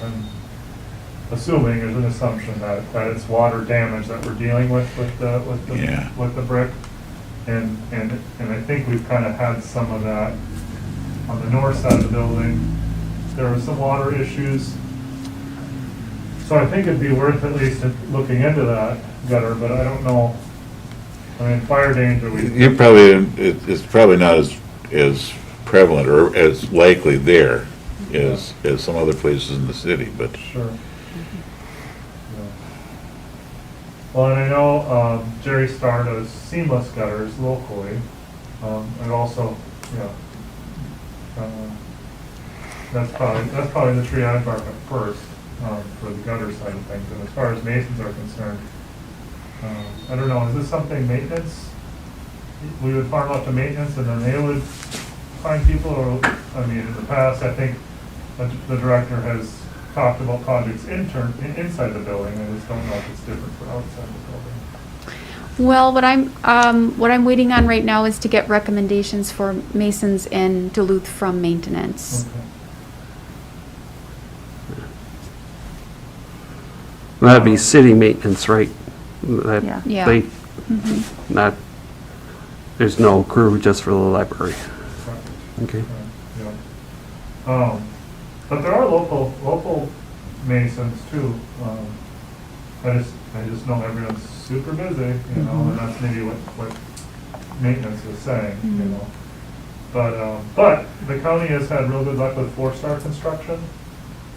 I'm assuming, there's an assumption that it's water damage that we're dealing with Yeah. the brick. And I think we've kind of had some of that on the north side of the building. There were some water issues. So I think it'd be worth at least looking into that gutter, but I don't know. I mean, fire danger, It's probably not as prevalent or as likely there as some other places in the city, but sure. Yeah. Well, and I know Jerry Starr does seamless gutters locally, and also, that's probably the tree I'd bark at first, for the gutter side of things. And as far as masons are concerned, I don't know, is this something maintenance? We would farm out to maintenance and then they would find people, or, I mean, in the past, I think the director has talked about projects inside the building. I just don't know if it's different for outside the building. Well, what I'm waiting on right now is to get recommendations for masons in Duluth from maintenance. Okay. that'd be city maintenance, right? That Yeah. Yeah. they- Not, there's no crew just for the library. Okay. Yeah. But there are local masons too. I just know everyone's super busy, you know, and that's maybe what maintenance is saying, you know. But the county has had real good luck with four-star construction.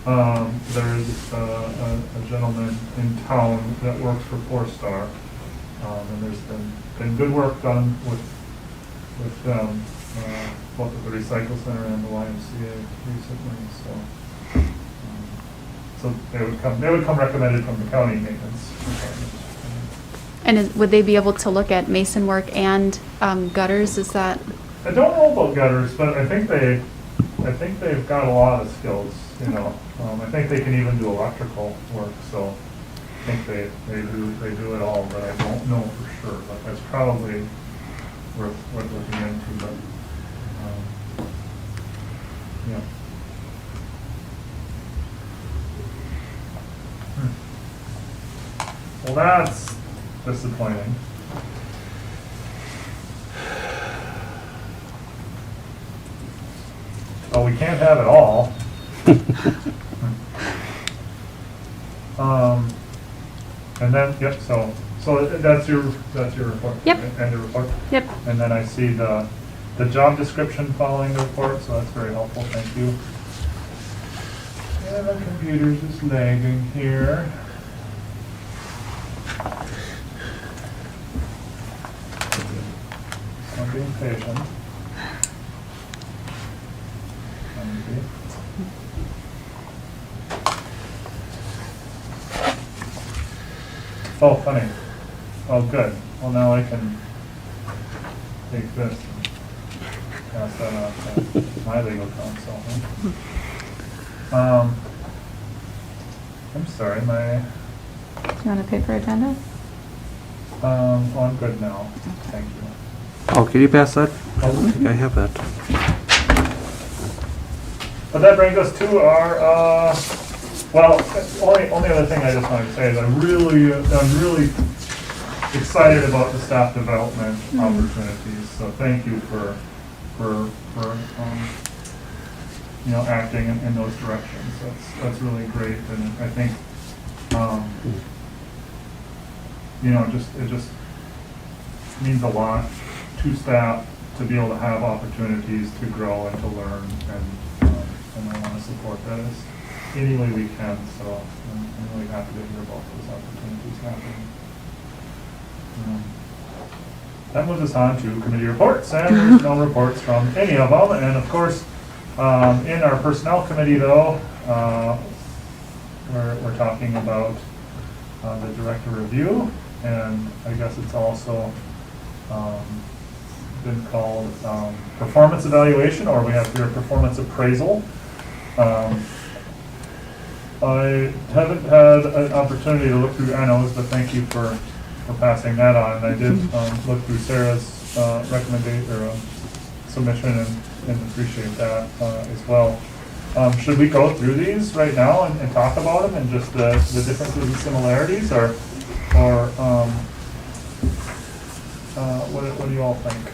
There's a gentleman in town that works for Four-Star, and there's been good work done with them, both at the recycle center and the YMCA recently. So they would come recommended from the county maintenance department. And would they be able to look at mason work and gutters? Is that? I don't know about gutters, but I think they've got a lot of skills, you know. I think they can even do electrical work, so I think they do it all, but I don't know for sure. But that's probably worth looking into, but, yeah. Well, that's disappointing. Oh, we can't have it all. And then, yep, so that's your report? Yep. And your report? Yep. And then I see the job description following the report, so that's very helpful, thank you. And the computer's just lagging here. being patient. Oh, funny. Oh, good. Well, now I can take this and pass that off to my legal counsel. I'm sorry, my, Do you want a paper agenda? well, I'm good now. Thank you. Oh, can you pass that? I Oh, think I have that. But that brings us to our, well, only other thing I just wanted to say is I'm really excited about the staff development opportunities. So thank you for you know, acting in those directions. That's really great, and I think, you know, it just means a lot to staff to be able to have opportunities to grow and to learn, and I want to support that as any way we can. So I'm really happy to hear about those opportunities happening. That moves us on to committee reports, and there's no reports from any of them. And of course, in our personnel committee, though, we're talking about the director review, and I guess it's also been called performance evaluation, or we have here performance appraisal. I haven't had an opportunity to look through NOs, but thank you for passing that on. And I did look through Sarah's recommendation or submission and appreciate that as well. Should we go through these right now and talk about them and just the differences and similarities, or what do you all think?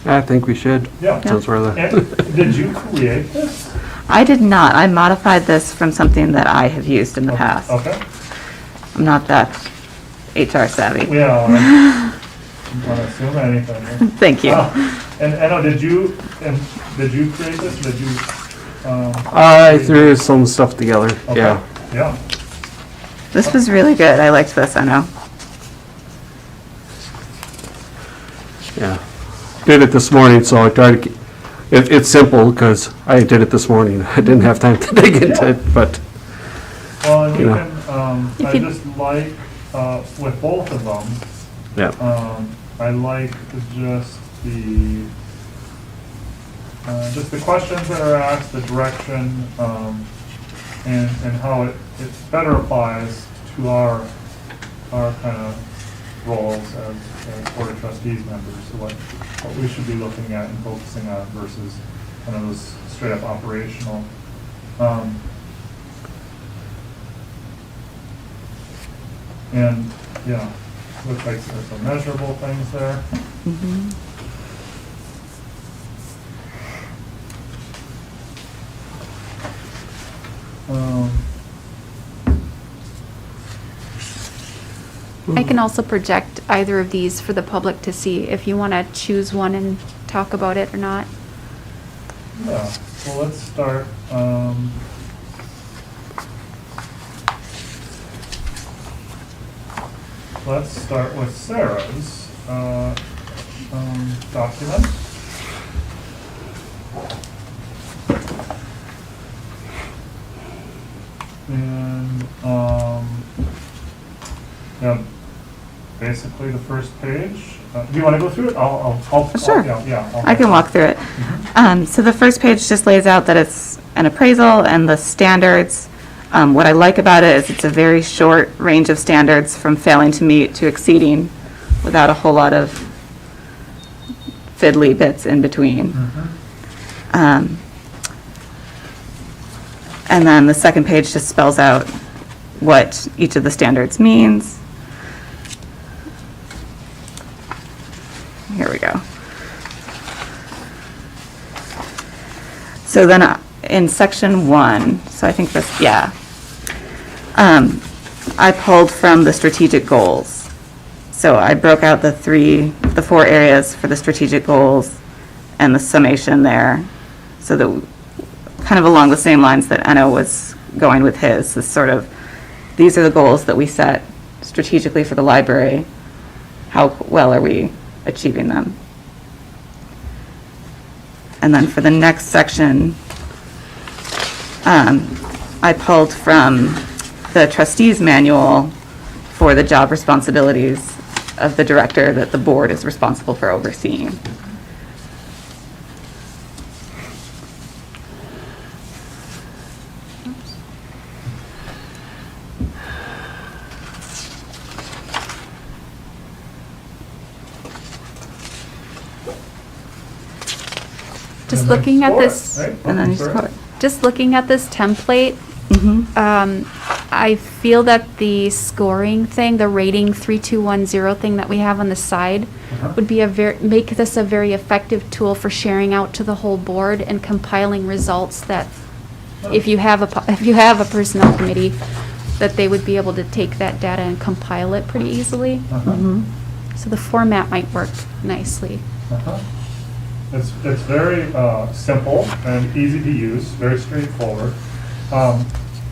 I think we should. Yeah. Since we're the. And did you create this? I did not. I modified this from something that I have used in the past. Okay. I'm not that HR savvy. Yeah. I don't want to assume anything. Thank you. And Enno, did you create this? Did you? I threw some stuff together, Okay. yeah. Yeah. This was really good. I liked this, I know. Yeah. Did it this morning, so I tried to, it's simple, because I did it this morning. I didn't have time to dig into it, but, Well, and You you know. can, I just like, with both of them, yeah. I like just the questions that are asked, the direction, and how it better applies to our kind of roles as Board of Trustees members, so what we should be looking at and focusing on versus kind of those straight up operational. And, yeah, looks like there's some measurable things there. Mhm. I can also project either of these for the public to see if you want to choose one and talk about it or not. Yeah, so let's start, with Sarah's, document. And, yeah, basically the first page. Do you want to go through it? I'll Sure. Yeah. I can walk through it. So the first page just lays out that it's an appraisal and the standards. What I like about it is it's a very short range of standards from failing to meet to exceeding without a whole lot of fiddly bits in between. And then the second page just spells out what each of the standards means. Here we go. So then in section 1, so I think this, yeah, I pulled from the strategic goals. So I broke out the 4 areas for the strategic goals and the summation there, so that kind of along the same lines that Enno was going with his, this sort of, these are the goals that we set strategically for the library, how well are we achieving them? And then for the next section, I pulled from the trustees manual for the job responsibilities of the director that the board is responsible for overseeing. Just And then looking at score it, this, right? And then you Sorry. score. just looking at this template, I feel that the scoring thing, the rating 3210 thing that we have on the side Uh-huh. would be make this a very effective tool for sharing out to the whole board and compiling results that if you have a personnel committee, that they would be able to take that data and compile it pretty easily. Uh-huh. So the format might work nicely. Uh-huh. It's very simple and easy to use, very straightforward.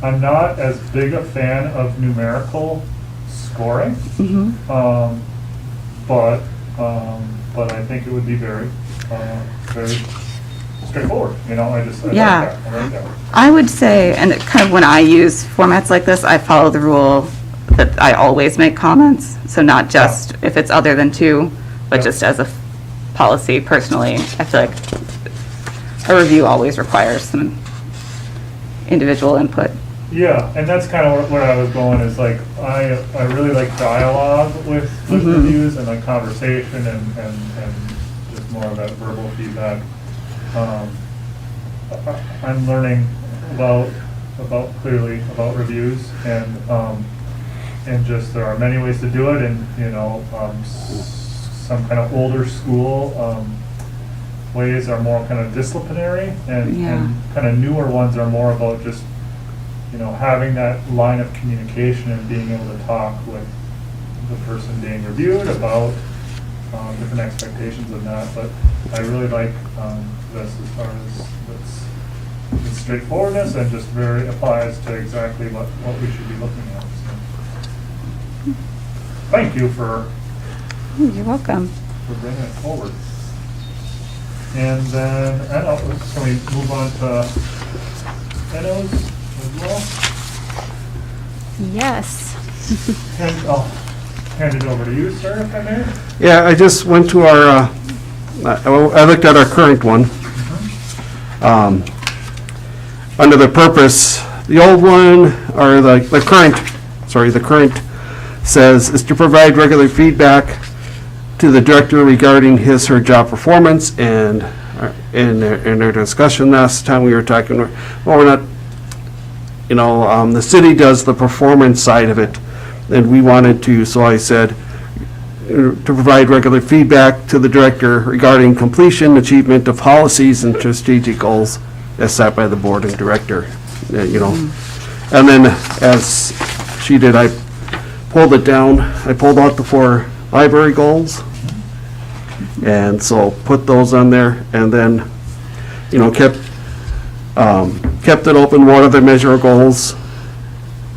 I'm not as big a fan of numerical scoring, but I think it would be very straightforward. I like Yeah. that. I like that. I would say, and kind of when I use formats like this, I follow the rule that I always make comments. So not just if it's other than two, but Yeah. just as a policy personally. I feel like a review always requires some individual input. Yeah, and that's kind of where I was going, is like, I really like dialogue with reviews and like conversation and just more of that verbal feedback. I'm learning about reviews and just there are many ways to do it, and some kind of older school ways are more kind of disciplinary, and kind of newer ones are more about just having that line of communication and being able to talk with the person being reviewed about different expectations of that. But I really like this as far as its straightforwardness and just very applies to exactly what we should be looking at. So, thank you for You're welcome. bringing it forward. And then, can we move on to Enos as well? Yes. And I'll hand it over to you, sir, if I may. Yeah, I just went to our, I looked at our current one. Under the purpose, the old one, or the current says is to provide regular feedback to the director regarding his/her job performance, and in our discussion last time we were talking, well, we're not, the city does the performance side of it, and we wanted to, so I said, to provide regular feedback to the director regarding completion, achievement of policies and strategic goals as set by the board and director, And then, as she did, I pulled it down, I pulled out the 4 library goals, and so put those on there, and then, kept it open, what are the measurable goals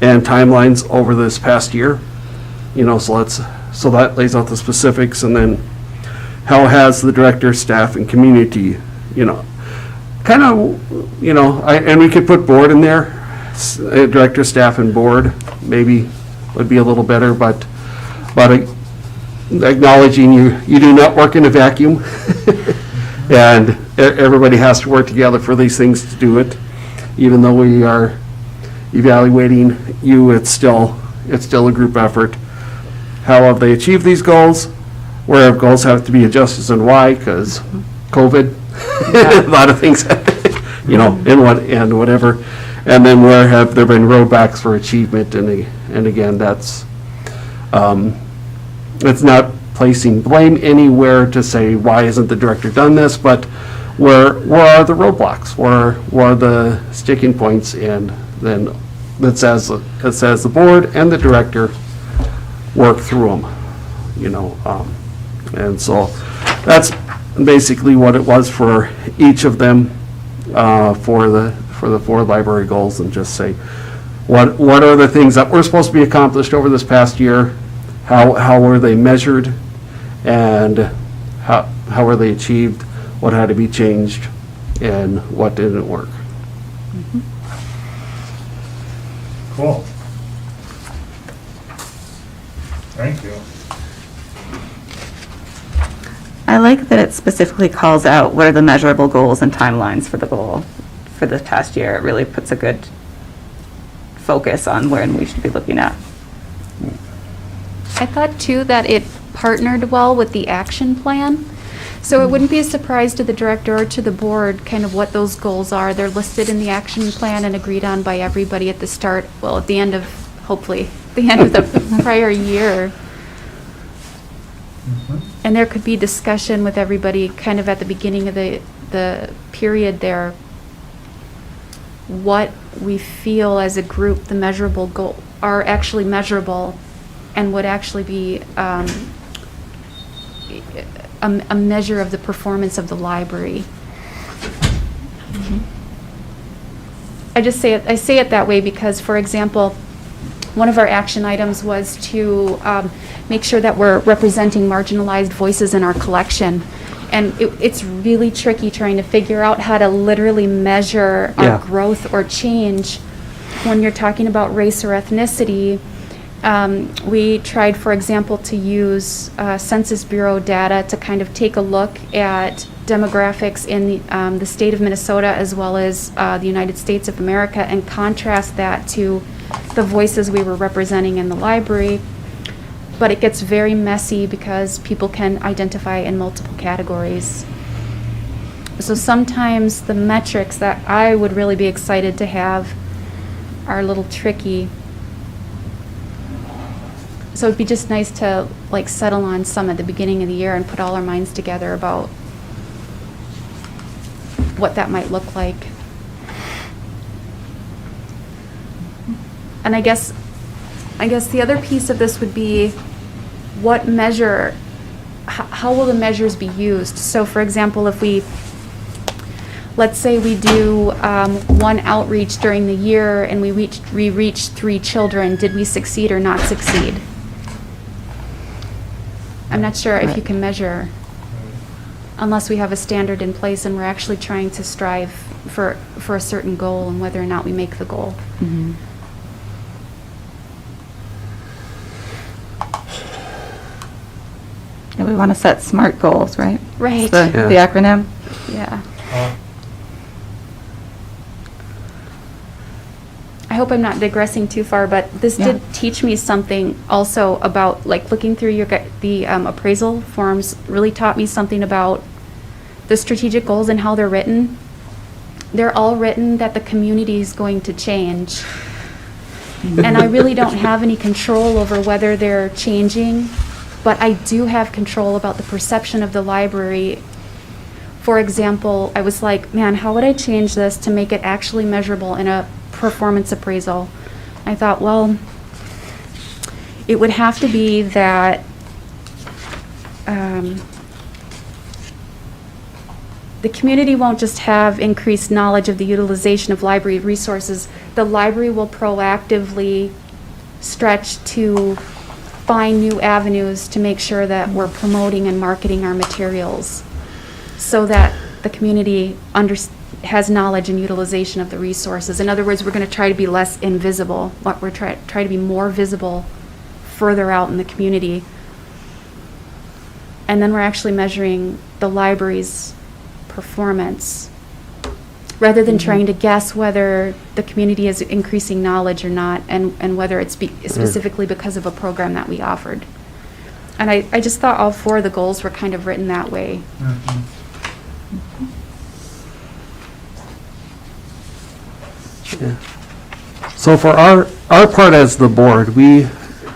and timelines over this past year, so that lays out the specifics, and then how has the director, staff, and community, kind of, and we could put board in there, director, staff, and board, maybe would be a little better, but acknowledging you do not work in a vacuum, and everybody has to work together for these things to do it. Even though we are evaluating you, it's still a group effort. How have they achieved these goals? Where have goals have to be adjusted and why? Because COVID, a lot of things, and whatever. And then where have there been roadblocks for achievement? And again, that's it's not placing blame anywhere to say why isn't the director done this, but where are the roadblocks? Where are the sticking points? And then it says the board and the director work through them, and so that's basically what it was for each of them, for the 4 library goals, and just say what are the things that were supposed to be accomplished over this past year? How were they measured? And how were they achieved? What had to be changed? And what didn't work? Cool. Thank you. I like that it specifically calls out what are the measurable goals and timelines for the goal for this past year. It really puts a good focus on where we should be looking at. I thought too that it partnered well with the action plan. So it wouldn't be a surprise to the director or to the board kind of what those goals are. They're listed in the action plan and agreed on by everybody at the start, well, at the end of, hopefully, the end of the prior year. And there could be discussion with everybody kind of at the beginning of the period there, what we feel as a group the measurable goal are actually measurable and would actually be a measure of the performance of the library. I say it that way because, for example, one of our action items was to make sure that we're representing marginalized voices in our collection. And it's really tricky trying to figure out how to literally measure our growth or change when you're talking about race or ethnicity. We tried, for example, to use Census Bureau data to kind of take a look at demographics in the state of Minnesota as well as the United States of America and contrast that to the voices we were representing in the library. But it gets very messy because people can identify in multiple categories. So sometimes the metrics that I would really be excited to have are a little tricky. So it'd be just nice to like settle on some at the beginning of the year and put all our minds together about what that might look like. And I guess the other piece of this would be what measure, how will the measures be used? So for example, if let's say we do one outreach during the year and we reached 3 children, did we succeed or not succeed? I'm not sure if you can measure unless we have a standard in place and we're actually trying to strive for a certain goal and whether or not we make the goal. Mm-hmm. Yeah, we want to set SMART goals, right? Right. The acronym. Yeah. I hope I'm not digressing too far, but this did teach me something also about, like, looking through the appraisal forms really taught me something about the strategic goals and how they're written. They're all written that the community is going to change. And I really don't have any control over whether they're changing, but I do have control about the perception of the library. For example, I was like, man, how would I change this to make it actually measurable in a performance appraisal? I thought, well, it would have to be that the community won't just have increased knowledge of the utilization of library resources. The library will proactively stretch to find new avenues to make sure that we're promoting and marketing our materials so that the community has knowledge and utilization of the resources. In other words, we're going to try to be less invisible. We're try to be more visible further out in the community. And then we're actually measuring the library's performance rather than trying to guess whether the community is increasing knowledge or not and whether it's specifically because of a program that we offered. And I just thought all 4 of the goals were kind of written that way. Yeah. So for our part as the board,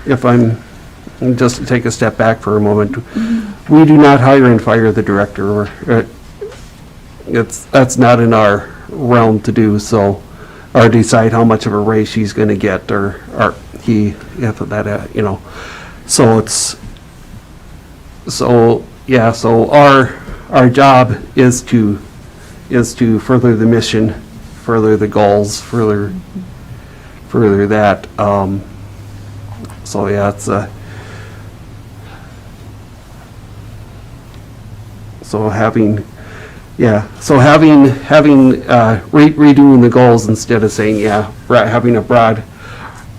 if I'm just to take a step back for a moment, we do not hire and fire the director. That's not in our realm to do so, or decide how much of a raise she's going to get, or he, if that, So our job is to further the mission, further the goals, further further that. So yeah, it's so having redoing the goals instead of saying, having a broad,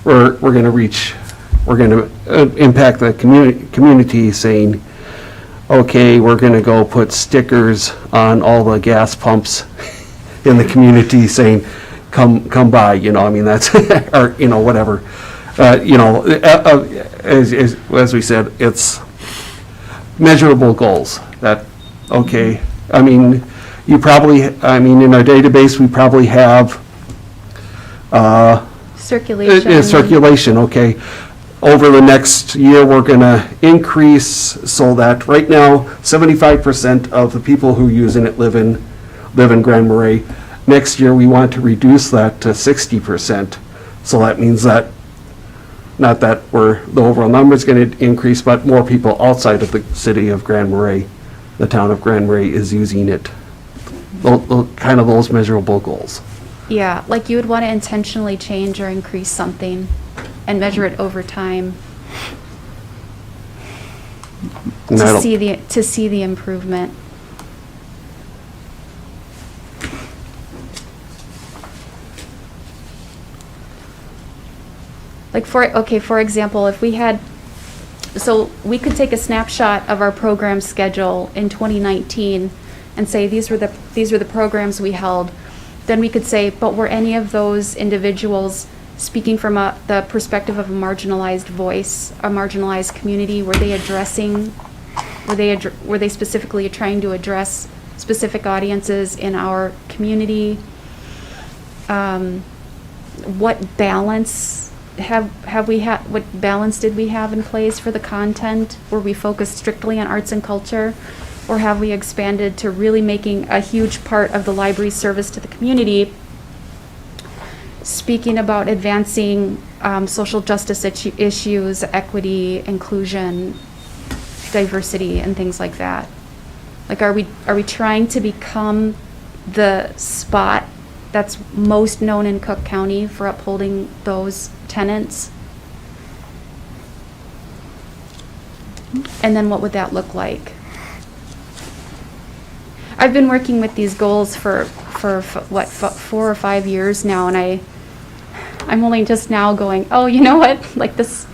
we're going to impact the community saying, okay, we're going to go put stickers on all the gas pumps in the community saying, come by, I mean, that's, or, whatever. As we said, it's measurable goals that, okay, I mean, in our database, we probably have, Circulation. circulation, okay. Over the next year, we're going to increase so that right now, 75% of the people who are using it live in Grand Marais. Next year, we want to reduce that to 60%. So that means that, not that the overall number is going to increase, but more people outside of the city of Grand Marais, the town of Grand Marais, is using it. Kind of those measurable goals. Yeah, like you would want to intentionally change or increase something and measure it over time And I to don't- see the improvement. Like for example, if we had, so we could take a snapshot of our program schedule in 2019 and say these were the programs we held. Then we could say, but were any of those individuals speaking from the perspective of a marginalized voice, a marginalized community? Were they specifically trying to address specific audiences in our community? What balance what balance did we have in place for the content? Were we focused strictly on arts and culture? Or have we expanded to really making a huge part of the library's service to the community, speaking about advancing social justice issues, equity, inclusion, diversity, and things like that? Like, are we trying to become the spot that's most known in Cook County for upholding those tenets? And then what would that look like? I've been working with these goals for 4 or 5 years now, and I'm only just now going, oh, you know what? Like this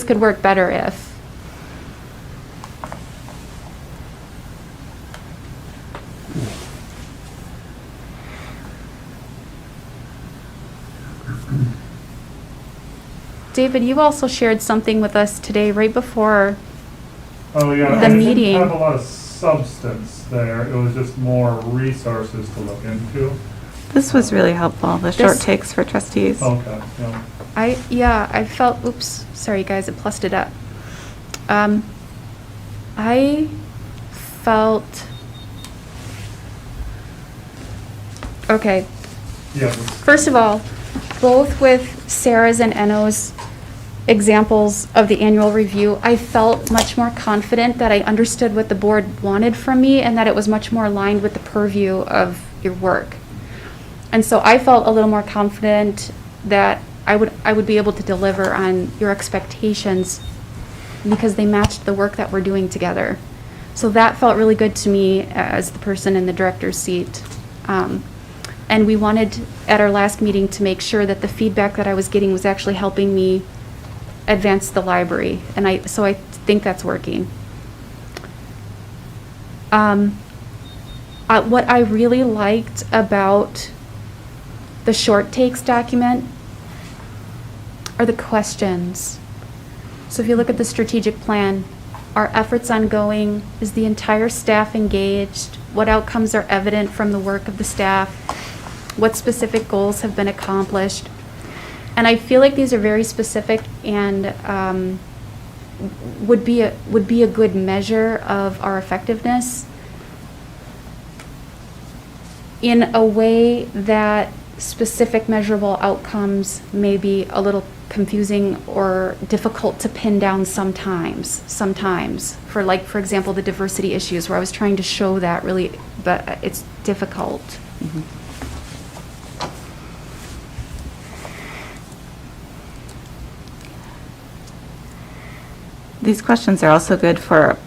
could work better if. David, you also shared something with us today right before Oh, yeah. the meeting. I didn't have a lot of substance there. It was just more resources to look into. This was really helpful, the short This- takes for trustees. Okay, yeah. I felt, oops, sorry guys, it plussed it up. I felt, okay, Yeah, first of all, both with Sarah's and Enno's examples of the annual review, I felt much more confident that I understood what the board wanted from me and that it was much more aligned with the purview of your work. And so I felt a little more confident that I would be able to deliver on your expectations because they matched the work that we're doing together. So that felt really good to me as the person in the director's seat. And we wanted at our last meeting to make sure that the feedback that I was getting was actually helping me advance the library. And so I think that's working. What I really liked about the short takes document are the questions. So if you look at the strategic plan, are efforts ongoing? Is the entire staff engaged? What outcomes are evident from the work of the staff? What specific goals have been accomplished? And I feel like these are very specific and would be a good measure of our effectiveness in a way that specific measurable outcomes may be a little confusing or difficult to pin down sometimes, for example, the diversity issues where I was trying to show that really, but it's difficult. these questions are also good for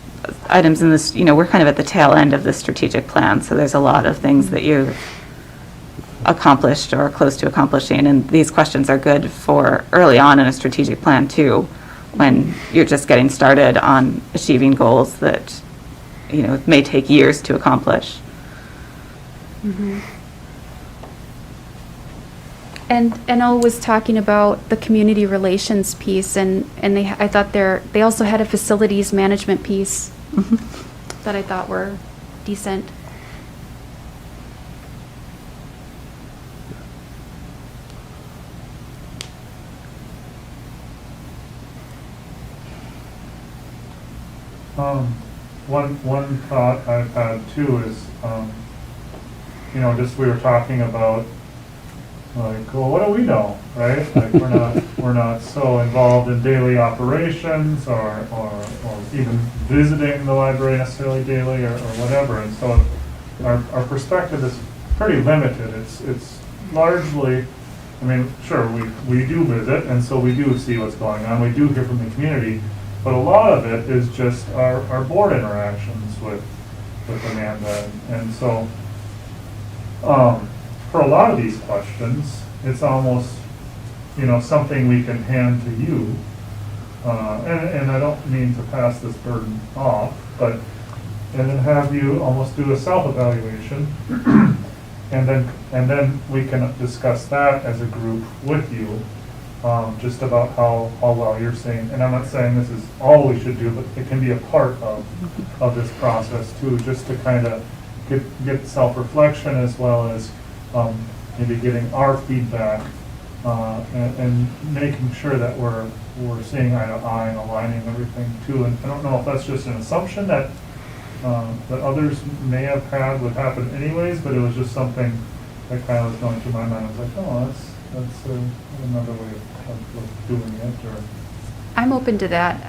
items in this, we're kind of at the tail end of the strategic plan, so there's a lot of things that you've accomplished or close to accomplishing, and these questions are good for early on in a strategic plan too, when you're just getting started on achieving goals that, may take years to accomplish. And Eno was talking about the community relations piece, and I thought they also had a facilities management piece that I thought were decent. One thought I've had too is, just we were talking about, like, well, what do we know, right? Like, we're not so involved in daily operations or even visiting the library necessarily daily or whatever. And so our perspective is pretty limited. It's largely, I mean, sure, we do visit, and so we do see what's going on. We do hear from the community, but a lot of it is just our board interactions with Amanda. And so, for a lot of these questions, it's almost, something we can hand to you. And I don't mean to pass this burden off, and then have you almost do a self-evaluation. And then we can discuss that as a group with you, just about how well you're saying. And I'm not saying this is all we should do, but it can be a part of this process too, just to kind of get self-reflection as well as maybe getting our feedback and making sure that we're seeing eye to eye and aligning everything too. And I don't know if that's just an assumption that others may have had would happen anyways, but it was just something that kind of was going through my mind. I was like, oh, that's another way of doing it. Or I'm open to that.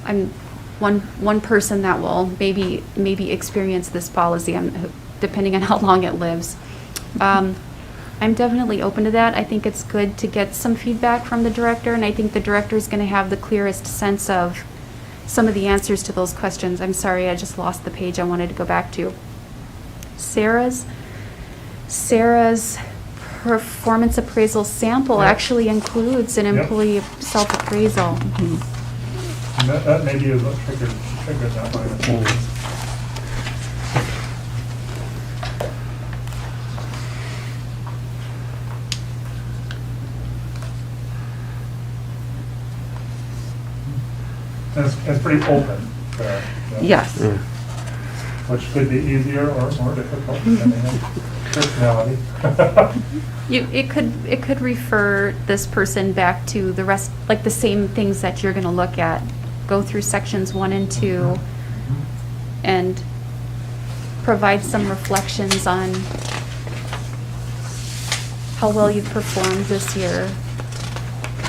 I'm one person that will maybe experience this policy, depending on how long it lives. I'm definitely open to that. I think it's good to get some feedback from the director, and I think the director is going to have the clearest sense of some of the answers to those questions. I'm sorry, I just lost the page I wanted to go back to. Sarah's performance appraisal sample actually includes an employee self-appraisal. And that maybe is what triggered that line of thinking. It's pretty open there. Yes. Which could be easier or more difficult, depending on personality. It could refer this person back to the rest, like the same things that you're going to look at. Go through sections 1 and 2 and provide some reflections on how well you've performed this year.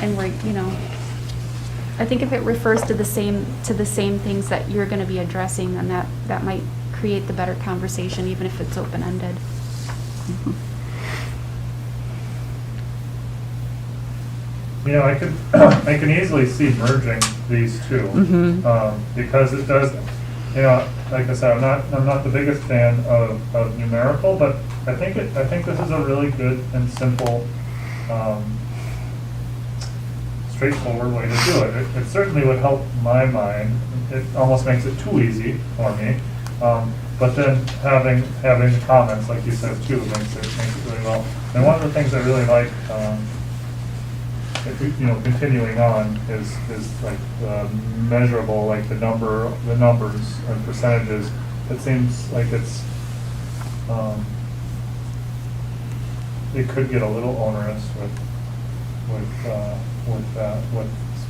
And where, I think if it refers to the same things that you're going to be addressing, then that might create the better conversation, even if it's open-ended. I can easily see merging these two, because it does. Like I said, I'm not the biggest fan of numerical, but I think this is a really good and simple, straightforward way to do it. It certainly would help my mind. It almost makes it too easy for me. But then having the comments, like you said too, makes it really well. And one of the things I really like, continuing on is like measurable, like the numbers and percentages. It seems like it could get a little onerous with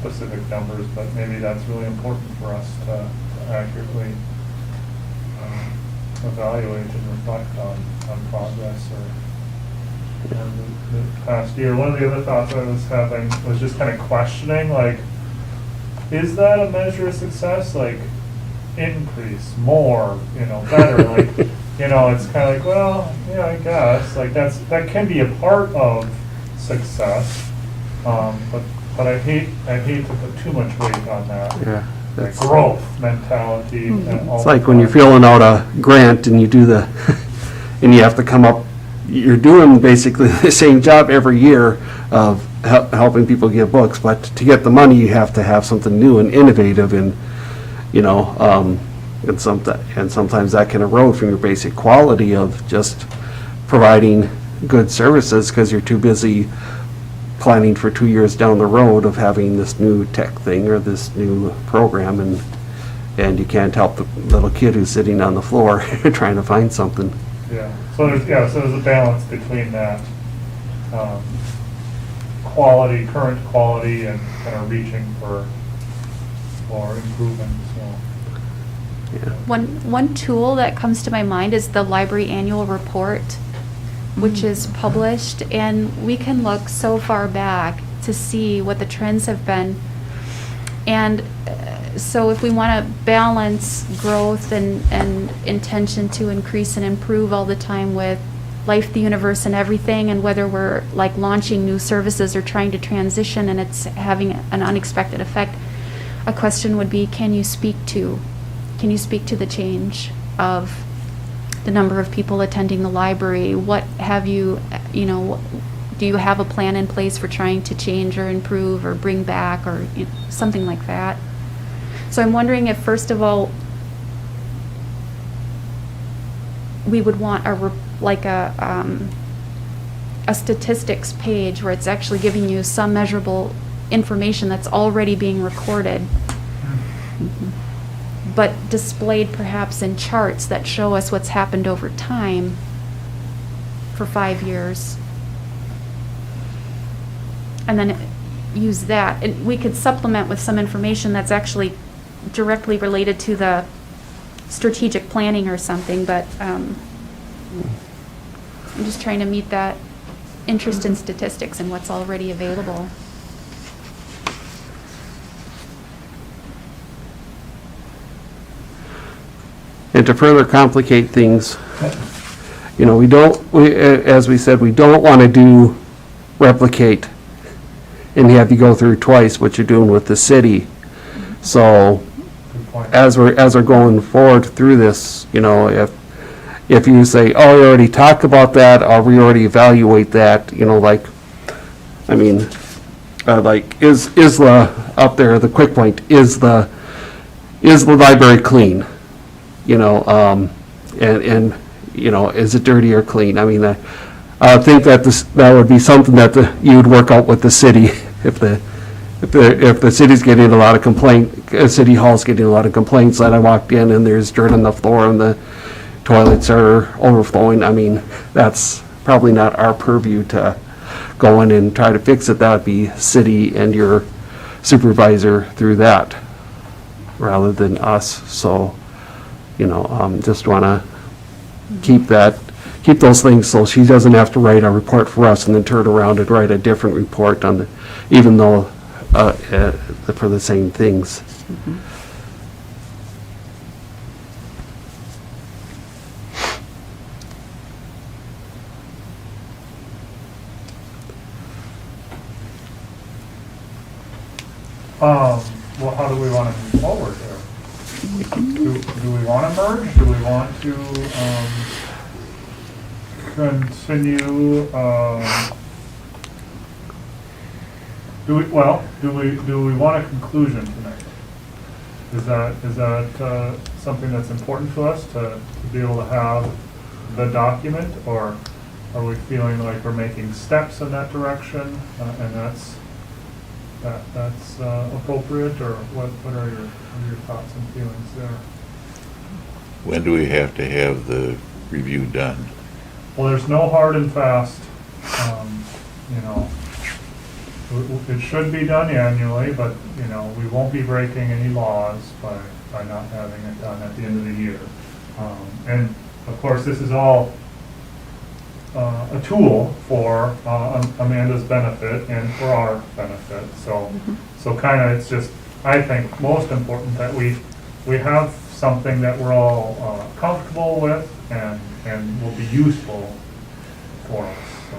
specific numbers, but maybe that's really important for us to accurately evaluate and reflect on progress or the past year. One of the other thoughts I was having was just kind of questioning, like, is that a measure of success? Like, increase, more, better, like, it's kind of like, well, yeah, I guess, like, that can be a part of success, but But I hate to put too much weight on that. Yeah. Like That's, growth mentality and all. it's like when you're filling out a grant and you do the, and you have to come up, you're doing basically the same job every year of helping people get books, but to get the money, you have to have something new and innovative and, you know, and sometimes that can erode from your basic quality of just providing good services because you're too busy planning for 2 years down the road of having this new tech thing or this new program, and you can't help the little kid who's sitting on the floor trying to find something. Yeah, so there's a balance between that quality, current quality, and kind of reaching for improvement, so. One tool that comes to my mind is the library annual report, which is published, and we can look so far back to see what the trends have been. And so if we want to balance growth and intention to increase and improve all the time with life, the universe, and everything, and whether we're like launching new services or trying to transition and it's having an unexpected effect, a question would be, can you speak to the change of the number of people attending the library? What have you, do you have a plan in place for trying to change or improve or bring back or something like that? So I'm wondering if, first of all, we would want a statistics page where it's actually giving you some measurable information that's already being recorded, but displayed perhaps in charts that show us what's happened over time for 5 years. And then use that. And we could supplement with some information that's actually directly related to the strategic planning or something, but I'm just trying to meet that interest in statistics and what's already available. And to further complicate things, as we said, we don't want to replicate and have you go through twice what you're doing with the city. So Good point. as we're going forward through this, if you say, oh, we already talked about that, or we already evaluate that, is the, up there, the quick point, is the library clean? Is it dirty or clean? I think that would be something that you would work out with the city if the city's getting a lot of City Hall's getting a lot of complaints that I walked in and there's dirt on the floor and the toilets are overflowing. That's probably not our purview to go in and try to fix it. That would be city and your supervisor through that rather than us. So, just want to keep those things so she doesn't have to write a report for us and then turn around and write a different report even though for the same things. Well, how do we want to move forward here? Do we want to merge? Do we want to continue? Do we want a conclusion tonight? Is that something that's important to us to be able to have the document, or are we feeling like we're making steps in that direction, and that's appropriate, or what are your thoughts and feelings there? When do we have to have the review done? Well, there's no hard and fast, it should be done annually, but, we won't be breaking any laws by not having it done at the end of the year. And of course, this is all a tool for Amanda's benefit and for our benefit. So kind of it's just, I think, most important that we have something that we're all comfortable with and will be useful for us. So,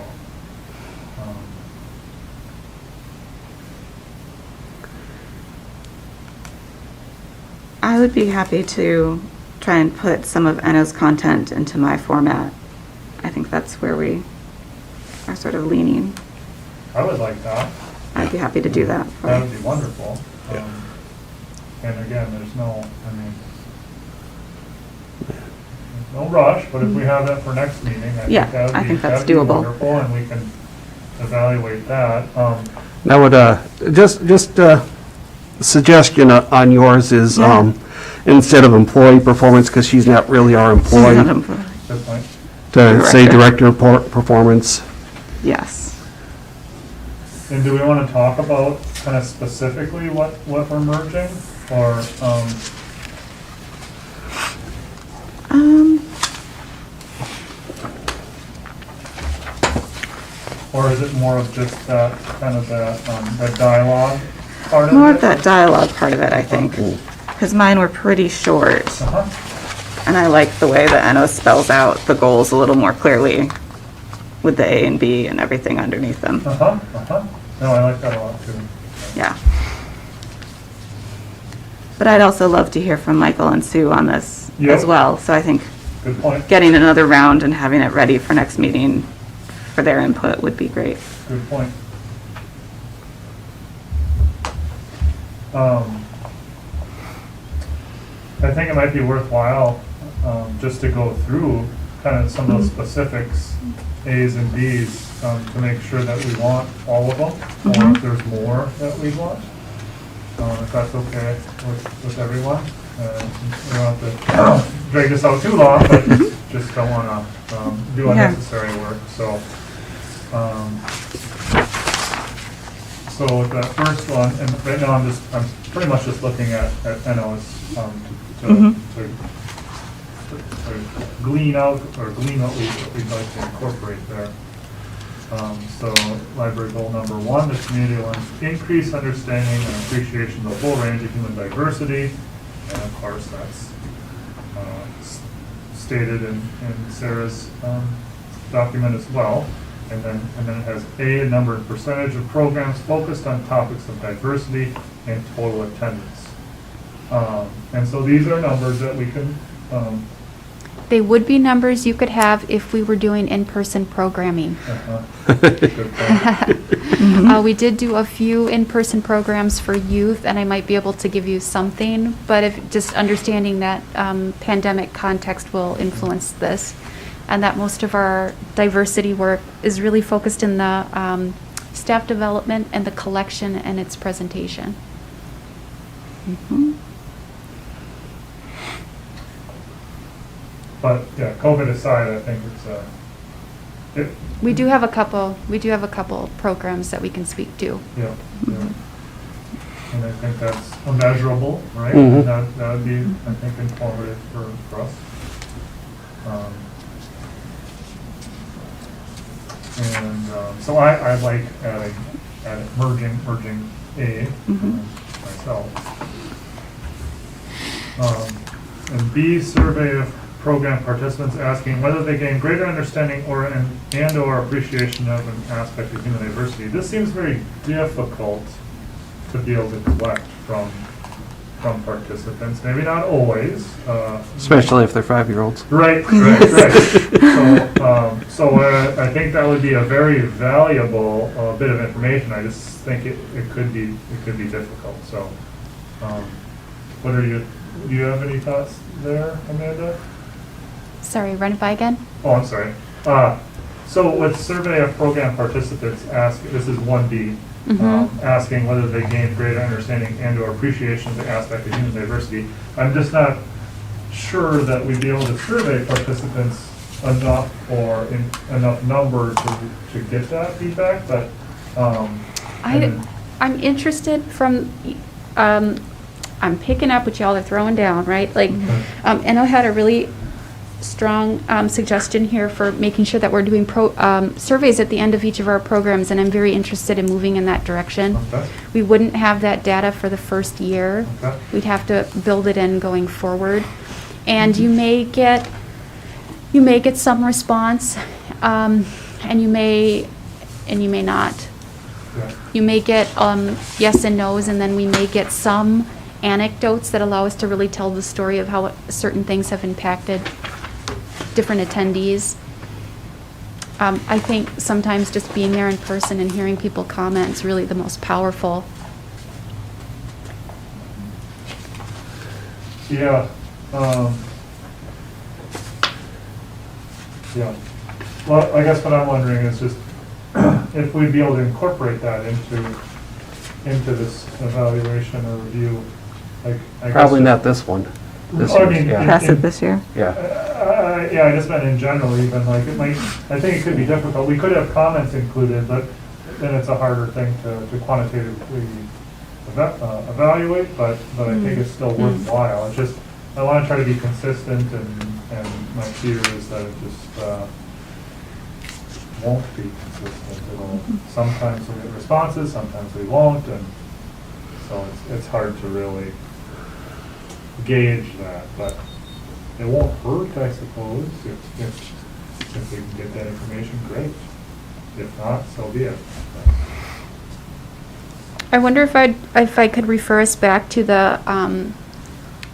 I would be happy to try and put some of Enno's content into my format. I think that's where we are sort of leaning. I would like that. I'd be happy to do that. That would be wonderful. And again, there's no, I mean, there's no rush, but if we have that for next meeting, Yeah, I think that's doable. wonderful, and we can evaluate that. I would, just suggestion on yours is, Yeah. instead of employee performance, because she's not really our employee, Good point. to say Director. director of performance. Yes. And do we want to talk about kind of specifically what we're merging, or, Um, or is it more of just that, kind of that dialogue part of it? more of that dialogue part of it, I think. Because mine were pretty short. Uh-huh, And I like the way that Enno spells out the goals a little more clearly with the A and B and everything underneath them. No, I like that a lot too. Yeah. But I'd also love to hear from Michael and Sue on this Yep. as well. So I think Good point, getting another round and having it ready for next meeting for their input would be great. good point. I think it might be worthwhile, just to go through kind of some of those specifics, As and Bs, to make sure that we want all of them, or if there's more that we want, if that's okay with everyone. We don't have to drag this out too long, but just don't want to do Yeah. unnecessary work, so. So with that first one, and right now I'm pretty much just looking at NOs, to glean out, or glean what we'd like to incorporate there. So library goal number 1, the community wants increased understanding and appreciation of the full range of human diversity. And of course, that's stated in Sarah's document as well. And then it has A number and percentage of programs focused on topics of diversity and total attendance. And so these are numbers that we can, They would be numbers you could have if we were doing in-person programming. good point. We did do a few in-person programs for youth, and I might be able to give you something, but if, just understanding that pandemic context will influence this, and that most of our diversity work is really focused in the staff development and the collection and its presentation. But yeah, COVID aside, I think it's, We do have a couple programs that we can speak to. yeah. And I think that's immeasurable, right? Mhm. And that would be, I think, informative for us. So I like adding merging A myself. And B, survey of program participants asking whether they gain greater understanding and/or appreciation of an aspect of human diversity. This seems very difficult to be able to collect from participants, maybe not always. Especially if they're 5-year-olds. Right. So I think that would be a very valuable bit of information. I just think it could be difficult. So, do you have any thoughts there, Amanda? Sorry, run it by again? Oh, I'm sorry. So with survey of program participants, this is 1B, asking whether they gain greater understanding and/or appreciation of the aspect of human diversity. I'm just not sure that we'd be able to survey participants enough or in enough number to get that feedback, but I'm interested from, I'm picking up what y'all are throwing down, right? Like, and I had a really strong suggestion here for making sure that we're doing surveys at the end of each of our programs, and I'm very interested in moving in that direction. Okay. We wouldn't have that data for the first year. Okay. We'd have to build it in going forward. And you may get some response, and you may not. Yeah. You may get yes and no's, and then we may get some anecdotes that allow us to really tell the story of how certain things have impacted different attendees. I think sometimes just being there in person and hearing people comment is really the most powerful. Yeah. Yeah. Well, I guess what I'm wondering is just if we'd be able to incorporate that into this evaluation or review, like, I guess. Probably not this one. This I year's, mean, yeah. Pass it this year? Yeah. Yeah, I just meant in general even, like, it might, I think it could be difficult. We could have comments included, but then it's a harder thing to quantitatively evaluate, but I think it's still worthwhile. It's just, I want to try to be consistent, and my fear is that it just won't be consistent. It'll, sometimes we get responses, sometimes we won't, and so it's hard to really gauge that, but it won't hurt, I suppose, if we can get that information, great. If not, so be it. I wonder if I could refer us back to the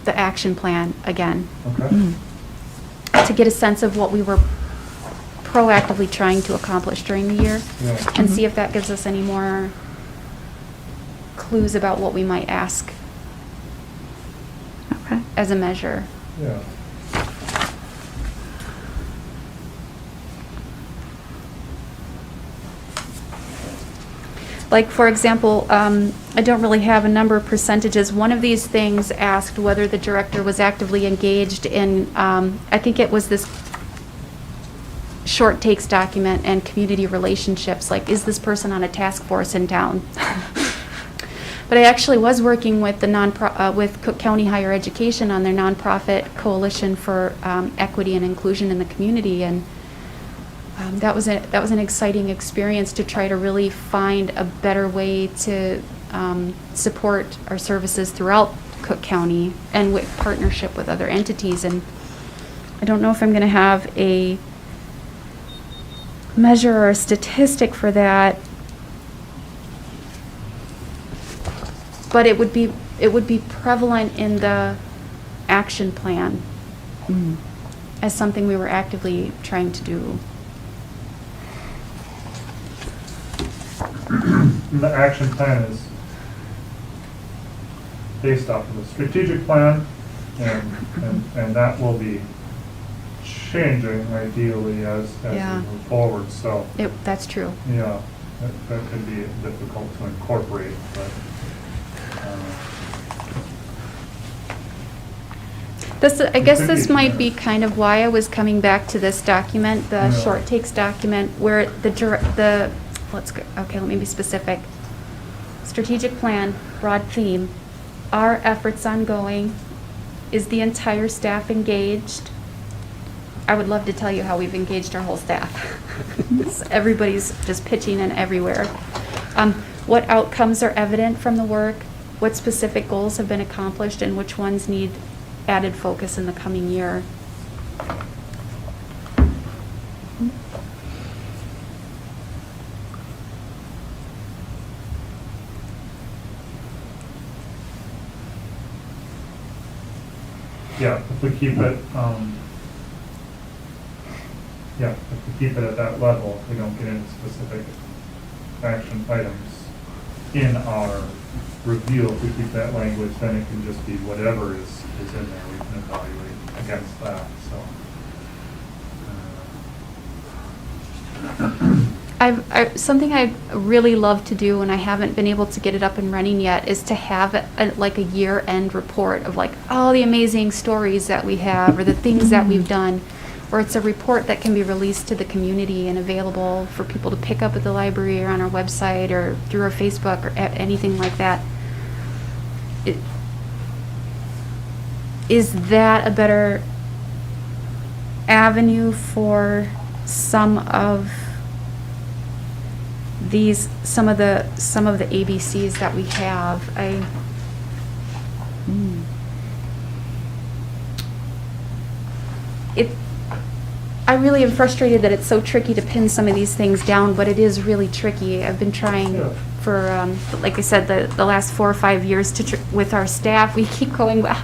action plan again, Okay? to get a sense of what we were proactively trying to accomplish during the year, Yeah. and see if that gives us any more clues about what we might ask Okay. as a measure. Yeah. Like, for example, I don't really have a number of percentages. One of these things asked whether the director was actively engaged in, I think it was this short takes document and community relationships, like, is this person on a task force in town? But I actually was working with the with Cook County Higher Education on their nonprofit coalition for equity and inclusion in the community, and that was an exciting experience to try to really find a better way to support our services throughout Cook County and with partnership with other entities. And I don't know if I'm going to have a measure or a statistic for that, but it would be prevalent in the action plan as something we were actively trying to do. The action plan is based off of the strategic plan, and that will be changing ideally as Yeah. we move forward, so, That's true. yeah, that could be difficult to incorporate, but, I guess could be this might be generic. kind of why I was coming back to this document, the Yeah. short takes document, where let me be specific. Strategic plan, broad theme, are efforts ongoing? Is the entire staff engaged? I would love to tell you how we've engaged our whole staff. Everybody's just pitching in everywhere. What outcomes are evident from the work? What specific goals have been accomplished, and which ones need added focus in the coming year? yeah, if we keep it, if we keep it at that level, we don't get into specific action items in our review. If we keep that language, then it can just be whatever is in there, we can evaluate against that, so. Something I'd really love to do, and I haven't been able to get it up and running yet, is to have like a year-end report of like all the amazing stories that we have or the things that we've done, or it's a report that can be released to the community and available for people to pick up at the library or on our website or through our Facebook or anything like that. Is that a better avenue for some of the ABCs that we have? I really am frustrated that it's so tricky to pin some of these things down, but it is really tricky. I've been trying Yeah. for, like I said, the last 4 or 5 years with our staff. We keep going, but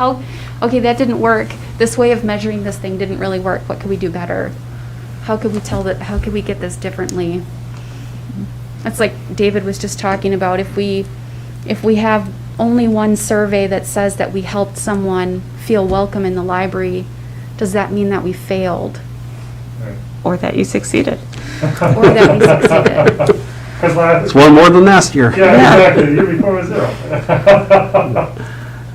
okay, that didn't work. This way of measuring this thing didn't really work. What could we do better? How could we get this differently? It's like David was just talking about, if we have only one survey that says that we helped someone feel welcome in the library, does that mean that we failed? Right. Or that you succeeded. Or that we succeeded? 'Cause last. It's one more than last year. Yeah, exactly, the year before was 0.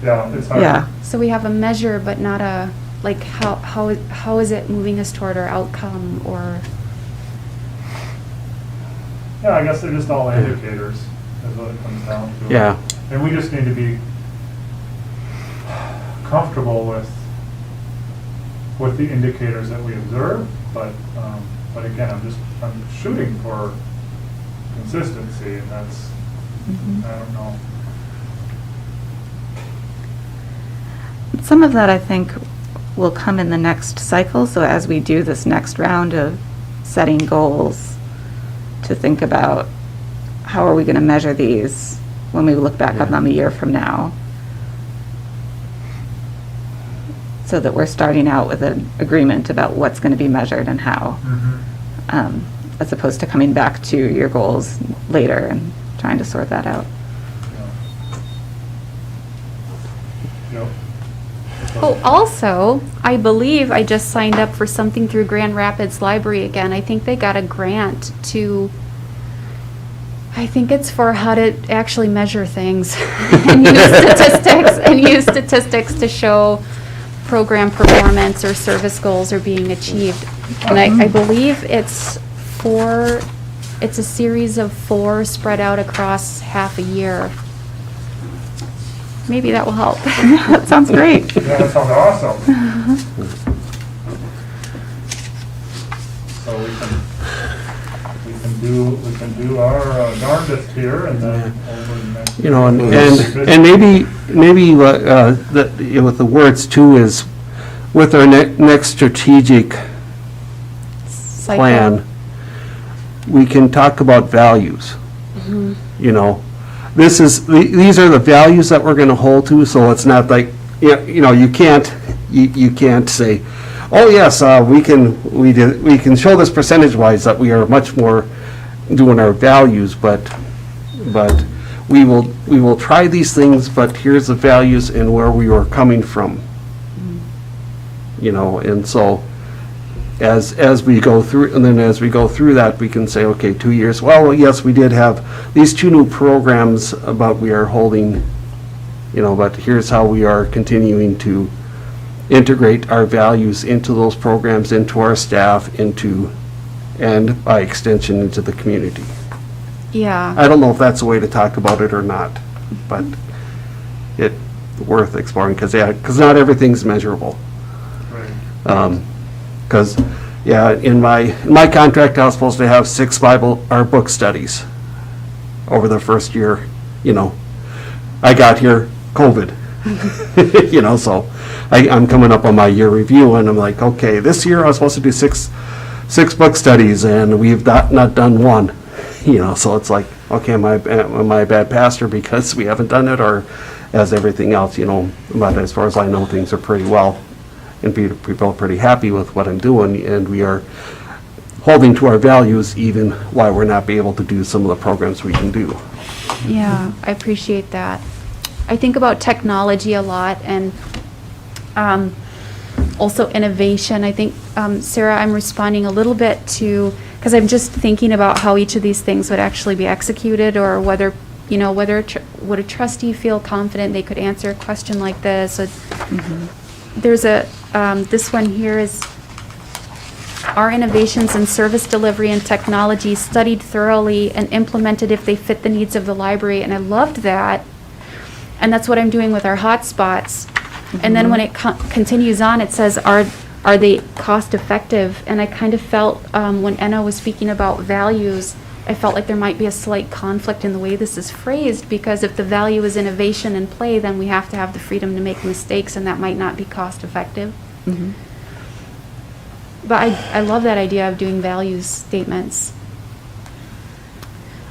Yeah, it's hard. Yeah. So we have a measure, but not a, like, how is it moving us toward our outcome, or? Yeah, I guess they're just all indicators, is what it comes down to. Yeah. And we just need to be comfortable with the indicators that we observe, but again, I'm shooting for consistency, and that's, I don't know. Some of that, I think, will come in the next cycle. So as we do this next round of setting goals, to think about how are we going to measure these when we look back on them a year from now, so that we're starting out with an agreement about what's going to be measured and how, as opposed to coming back to your goals later and trying to sort that out. Yep. Oh, also, I believe I just signed up for something through Grand Rapids Library again. I think they got a grant to, I think it's for how to actually measure things and use statistics to show program performance or service goals are being achieved. And I believe it's a series of 4 spread out across half a year. Maybe that will help. That sounds great. Yeah, that sounds awesome. So we can do our darndest here, and then over the next. You know, and maybe with the words too is, with our next strategic Cycle. plan, we can talk about values. You know, these are the values that we're going to hold to, so it's not like, you know, you can't say, oh yes, we can show this percentage-wise that we are much more doing our values, but we will try these things, but here's the values and where we were coming from. You know, and so as we go through, and then as we go through that, we can say, okay, 2 years, well, yes, we did have these 2 new programs, but we are holding, you know, but here's how we are continuing to integrate our values into those programs, into our staff, and by extension, into the community. Yeah. I don't know if that's a way to talk about it or not, but it's worth exploring, because not everything's measurable. Right. Because, in my contract, I was supposed to have 6 book studies over the first year. You know, I got here, COVID. You know, so I'm coming up on my year review, and I'm like, okay, this year I was supposed to do six book studies, and we've not done 1. You know, so it's like, okay, am I a bad pastor because we haven't done it, or as everything else, you know? But as far as I know, things are pretty well, and people are pretty happy with what I'm doing, and we are holding to our values even while we're not be able to do some of the programs we can do. Yeah, I appreciate that. I think about technology a lot, and also innovation. I think, Sarah, I'm responding a little bit to, because I'm just thinking about how each of these things would actually be executed, or whether, you know, would a trustee feel confident they could answer a question like this? There's this one here is, are innovations in service delivery and technology studied thoroughly and implemented if they fit the needs of the library? And I loved that. And that's what I'm doing with our hotspots. And then when it continues on, it says, are they cost effective? And I kind of felt, when Enna was speaking about values, I felt like there might be a slight conflict in the way this is phrased, because if the value is innovation and play, then we have to have the freedom to make mistakes, and that might not be cost effective. But I love that idea of doing values statements.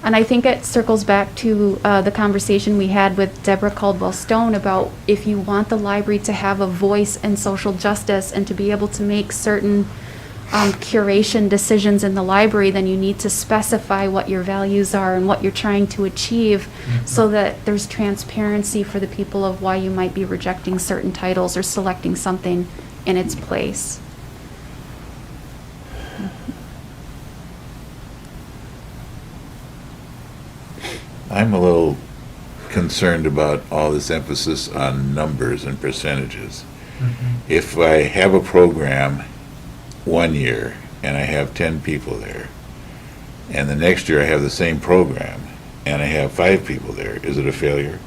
And I think it circles back to the conversation we had with Deborah Caldwell Stone about if you want the library to have a voice in social justice and to be able to make certain curation decisions in the library, then you need to specify what your values are and what you're trying to achieve so that there's transparency for the people of why you might be rejecting certain titles or selecting something in its place. I'm a little concerned about all this emphasis on numbers and percentages. If I have a program 1 year and I have 10 people there, and the next year I have the same program and I have 5 people there, is it a failure?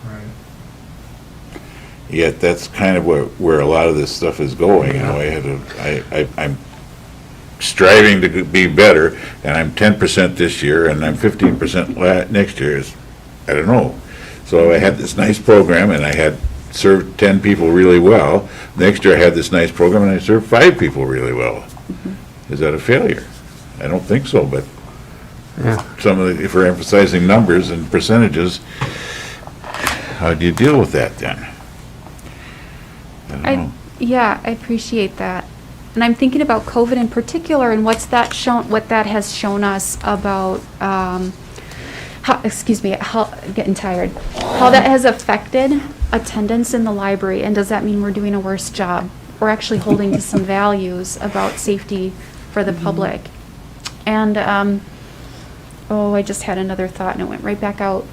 Right. Yet that's kind of where a lot of this stuff is going. You know, I'm striving to be better, and I'm 10% this year, and I'm 15% next year. I don't know. So I had this nice program, and I had served 10 people really well. Next year I had this nice program, and I served 5 people really well. Is that a failure? I don't think so, but if we're emphasizing numbers and percentages, how do you deal with that then? I don't know. Yeah, I appreciate that. And I'm thinking about COVID in particular and what that has shown us about, I'm getting tired, how that has affected attendance in the library, and does that mean we're doing a worse job? We're actually holding to some values about safety for the public. And, I just had another thought and it went right back out.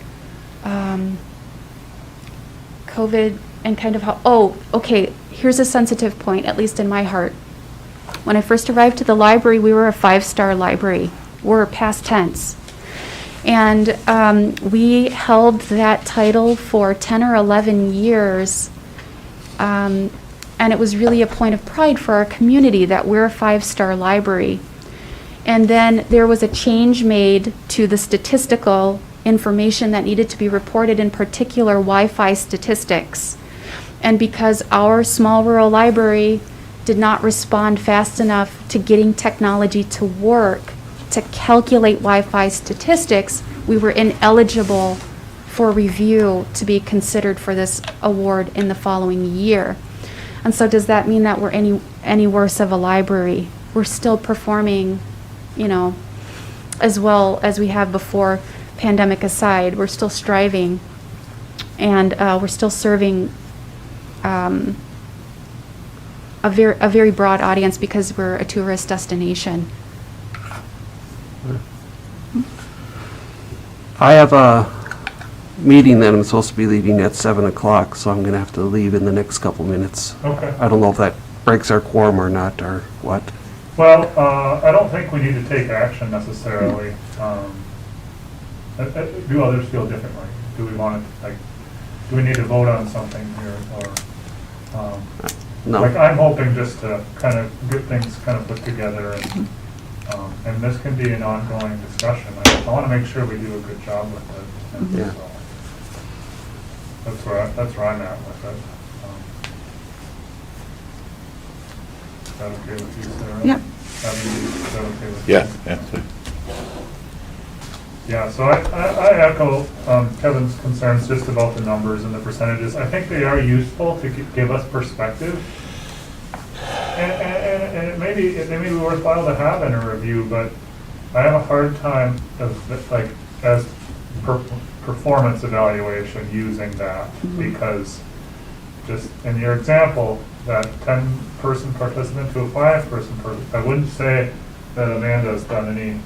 COVID and kind of how, here's a sensitive point, at least in my heart. When I first arrived to the library, we were a 5-star library. We're past tense. And we held that title for 10 or 11 years. And it was really a point of pride for our community that we're a 5-star library. And then there was a change made to the statistical information that needed to be reported, in particular Wi-Fi statistics. And because our small rural library did not respond fast enough to getting technology to work to calculate Wi-Fi statistics, we were ineligible for review to be considered for this award in the following year. And so does that mean that we're any worse of a library? We're still performing, as well as we have before, pandemic aside. We're still striving, and we're still serving a very broad audience because we're a tourist destination. I have a meeting that I'm supposed to be leaving at 7 o'clock, so I'm going to have to leave in the next couple minutes. Okay. I don't know if that breaks our quorum or not, or what. Well, I don't think we need to take action necessarily. Do others feel differently? Do we want to, do we need to vote on something here, or? No. I'm hoping just to kind of get things kind of put together, and this can be an ongoing discussion. I want to make sure we do a good job with it. And Yeah. so that's where I'm at with it. Is that okay with you, Sarah? Yep. Is that okay with Yeah, you? Yeah, so I echo Kevin's concerns just about the numbers and the percentages. I think they are useful to give us perspective. And it may be worthwhile to have in a review, but I have a hard time as performance evaluation using that, because just in your example, that 10-person participant to a 5-person person, I wouldn't say that Amanda's done any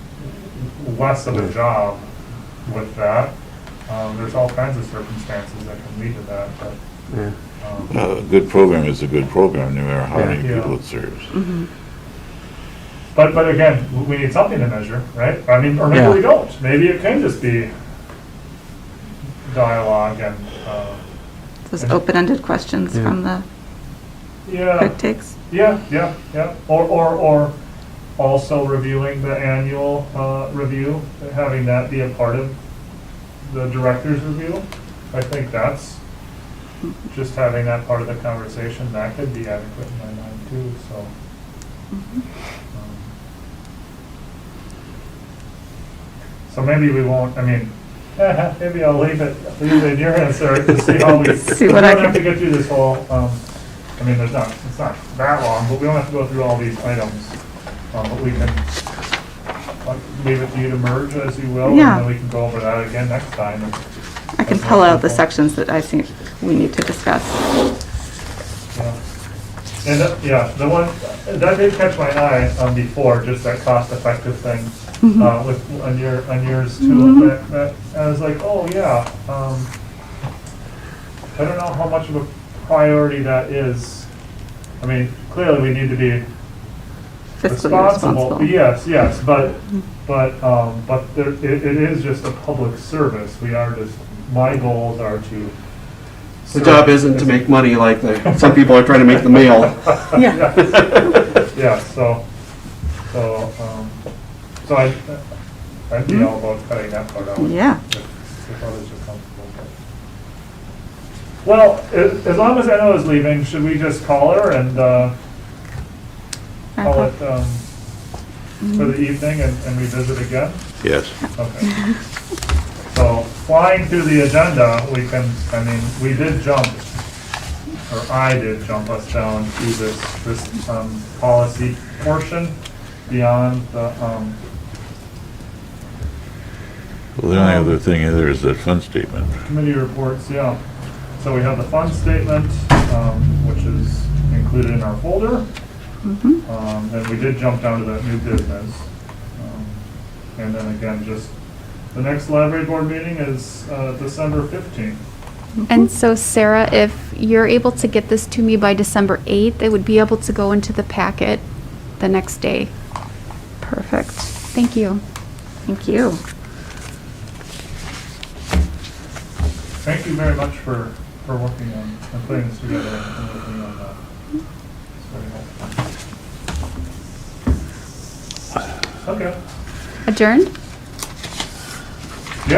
less of a job with that. There's all kinds of circumstances that can lead to that, but Yeah. A good program is a good program, no matter how many Yeah. people it serves. But again, we need something to measure, right? I mean, or maybe Yeah. we don't. Maybe it can just be dialogue and, Those open-ended questions Yeah. from the yeah. quick takes. Yeah. Or also reviewing the annual review, having that be a part of the director's review. I think that's, just having that part of the conversation, that could be adequate in my mind too, so. So maybe we won't, I mean, maybe I'll leave it in your hands, sir, to see how we. See what we I don't have to can- get through this whole, I mean, it's not that long, but we don't have to go through all these items. But we can leave it to you to merge as you will, and Yeah. then we can go over that again next time. I can pull out the sections that I think we need to discuss. Yeah. And, yeah, the one, that did catch my eye before, just that cost-effective thing, on yours too. That I was like, oh, yeah, I don't know how much of a priority that is. I mean, clearly, we need to be Fiscally responsible. Yes, but there, it is just a public service. We are just, my goals are to. The job isn't to make money like some people are trying to make the mail. Yeah. Yeah, so I'd be all about cutting that part out. Yeah. If others are comfortable. Well, as long as Anna is leaving, should we just call her and, call it, for the evening and revisit again? Yes. Okay. So, flying through the agenda, we can, I mean, we did jump, or I did jump us down to this policy portion beyond the, Well, the only other thing there is that fund statement. committee reports, yeah. So we have the fund statement, which is included in our folder. And we did jump down to that new business. And then again, just, the next library board meeting is December 15th. And so Sarah, if you're able to get this to me by December 8th, it would be able to go into the packet the next day. Perfect. Thank you. Thank you. Thank you very much for working on, and putting this together and working on that. It's very helpful. Okay. Adjourned?